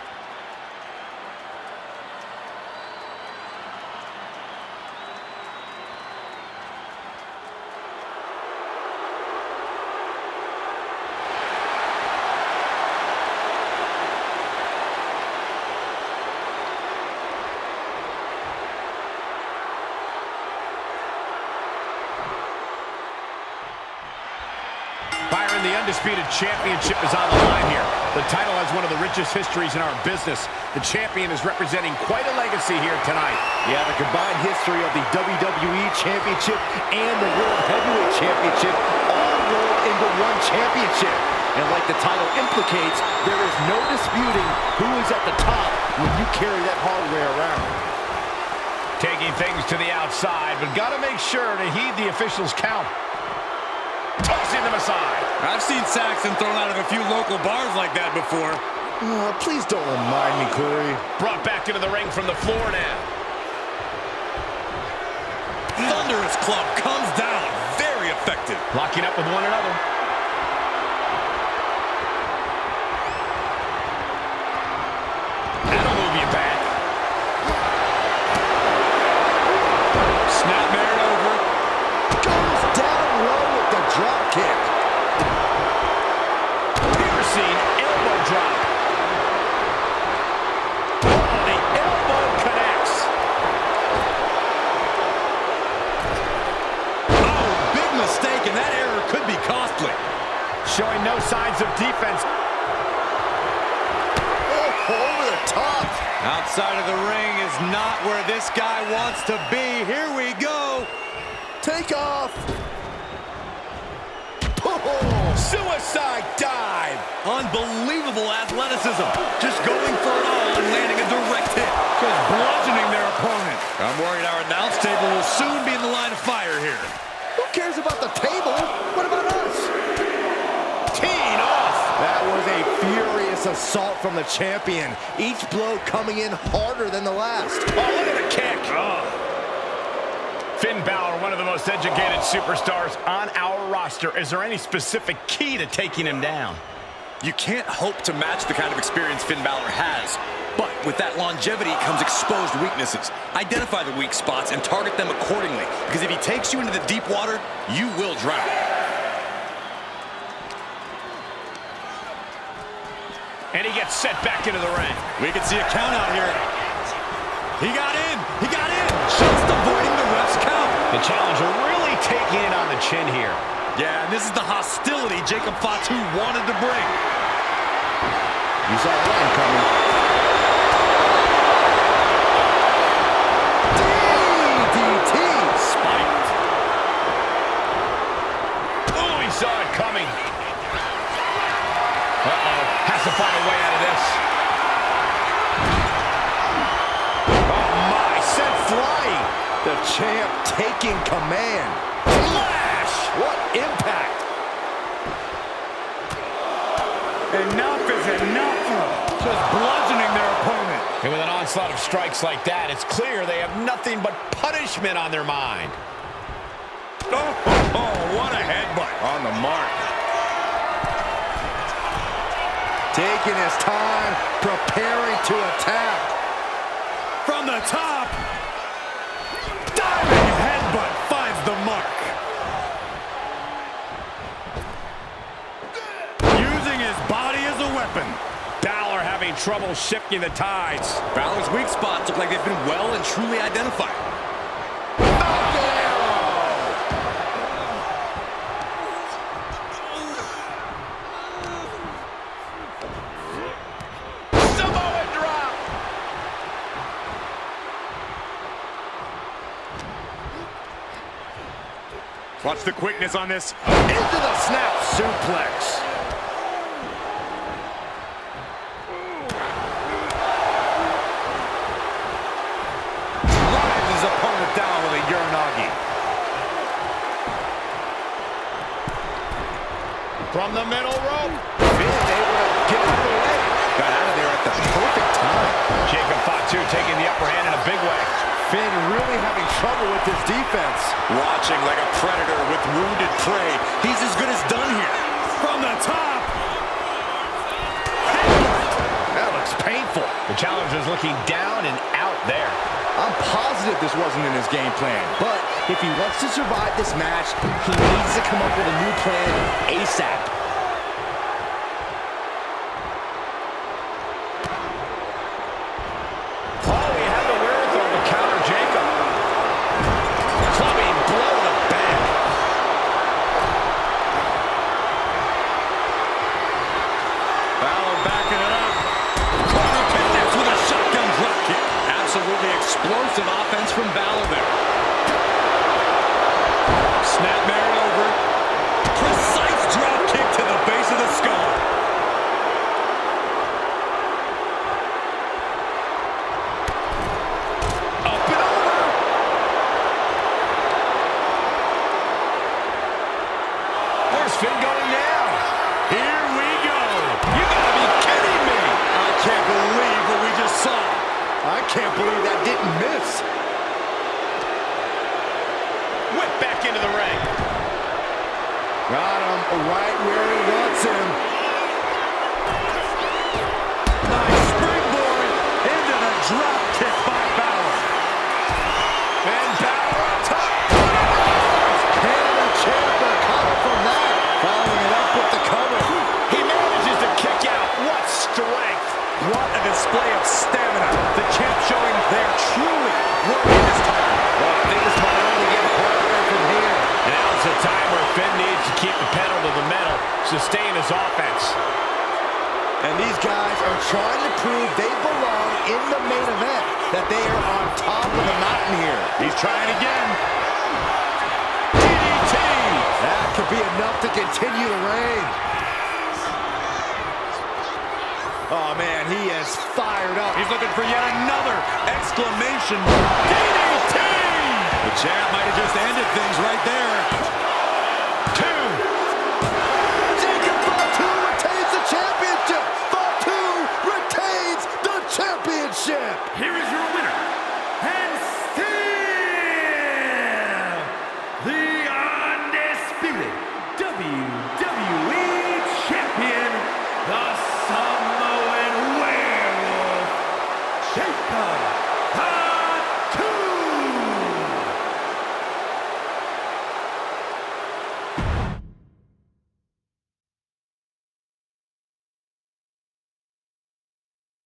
Byron, the undisputed championship is on the line here. The title has one of the richest histories in our business. The champion is representing quite a legacy here tonight. Yeah, the combined history of the WWE Championship and the World Heavyweight Championship all rolled into one championship. And like the title implicates, there is no disputing who is at the top when you carry that hardware around. Taking things to the outside, but got to make sure to heed the officials' count. Tossing them aside. I've seen Saxton thrown out of a few local bars like that before. Please don't remind me, Corey. Brought back into the ring from the floor now. Thunderous club comes down. Very effective. Locking up with one another. That'll move you back. Snap married over. Goes down low with the drop kick. Piercing elbow drop. Oh, the elbow connects. Oh, big mistake, and that error could be costly. Showing no signs of defense. Oh, over the top. Outside of the ring is not where this guy wants to be. Here we go. Take off. Suicide dive. Unbelievable athleticism. Just going for it all and landing a direct hit. Just bludgeoning their opponent. I'm worried our announce table will soon be in the line of fire here. Who cares about the table? What about us? Teeing off. That was a furious assault from the champion. Each blow coming in harder than the last. Oh, look at the kick. Finn Balor, one of the most educated superstars on our roster. Is there any specific key to taking him down? You can't hope to match the kind of experience Finn Balor has. But with that longevity comes exposed weaknesses. Identify the weak spots and target them accordingly. Because if he takes you into the deep water, you will drown. And he gets set back into the ring. We can see a count out here. He got in. He got in. Just avoiding the ref's count. The challenger really taking it on the chin here. Yeah, and this is the hostility Jacob Fatu wanted to bring. You saw one coming. DDT. Spiked. Oh, he saw it coming. Uh-oh. Has to find a way out of this. Oh, my. Sent flying. The champ taking command. Flash. What impact. Enough is enough. Just bludgeoning their opponent. And with an onslaught of strikes like that, it's clear they have nothing but punishment on their mind. Oh, what a headbutt. On the mark. Taking his time, preparing to attack. From the top. Diving headbutt finds the mark. Using his body as a weapon. Balor having trouble shifting the tides. Balor's weak spots look like they've been well and truly identified. Samoa drop. Watch the quickness on this. Into the snap suplex. Drives his opponent down with a Uranagi. From the middle rope. Finn able to get out of the way. Got out of there at the perfect time. Jacob Fatu taking the upper hand in a big way. Finn really having trouble with his defense. Watching like a predator with wounded prey. He's as good as done here. From the top. The challenger's looking down and out there. I'm positive this wasn't in his game plan, but if he wants to survive this match, he needs to come up with a new plan ASAP. Oh, he had the wherewithal to counter Jacob. Clubbing blow to the back. Balor backing it up. Corner connects with a shotgun drop kick. Absolutely explosive offense from Balor there. Snap married over. Precise drop kick to the base of the skull. Up and over. Where's Finn going now? Here we go. You gotta be kidding me. I can't believe what we just saw. I can't believe that didn't miss. Whip back into the ring. Got him right where he wants him. Nice springboard into the drop kick by Balor. And Balor on top. Can the champ recover from that? Following it up with the cover. He manages to kick out. What strength. What a display of stamina. The champ showing they're truly working this time. Well, things might only get harder from here. And now's the time where Finn needs to keep the pedal to the metal, sustain his offense. And these guys are trying to prove they belong in the main event, that they are on top of the mountain here. He's trying again. DDT. That could be enough to continue the reign. Oh, man, he is fired up. He's looking for yet another exclamation mark. DDT. The champ might have just ended things right there.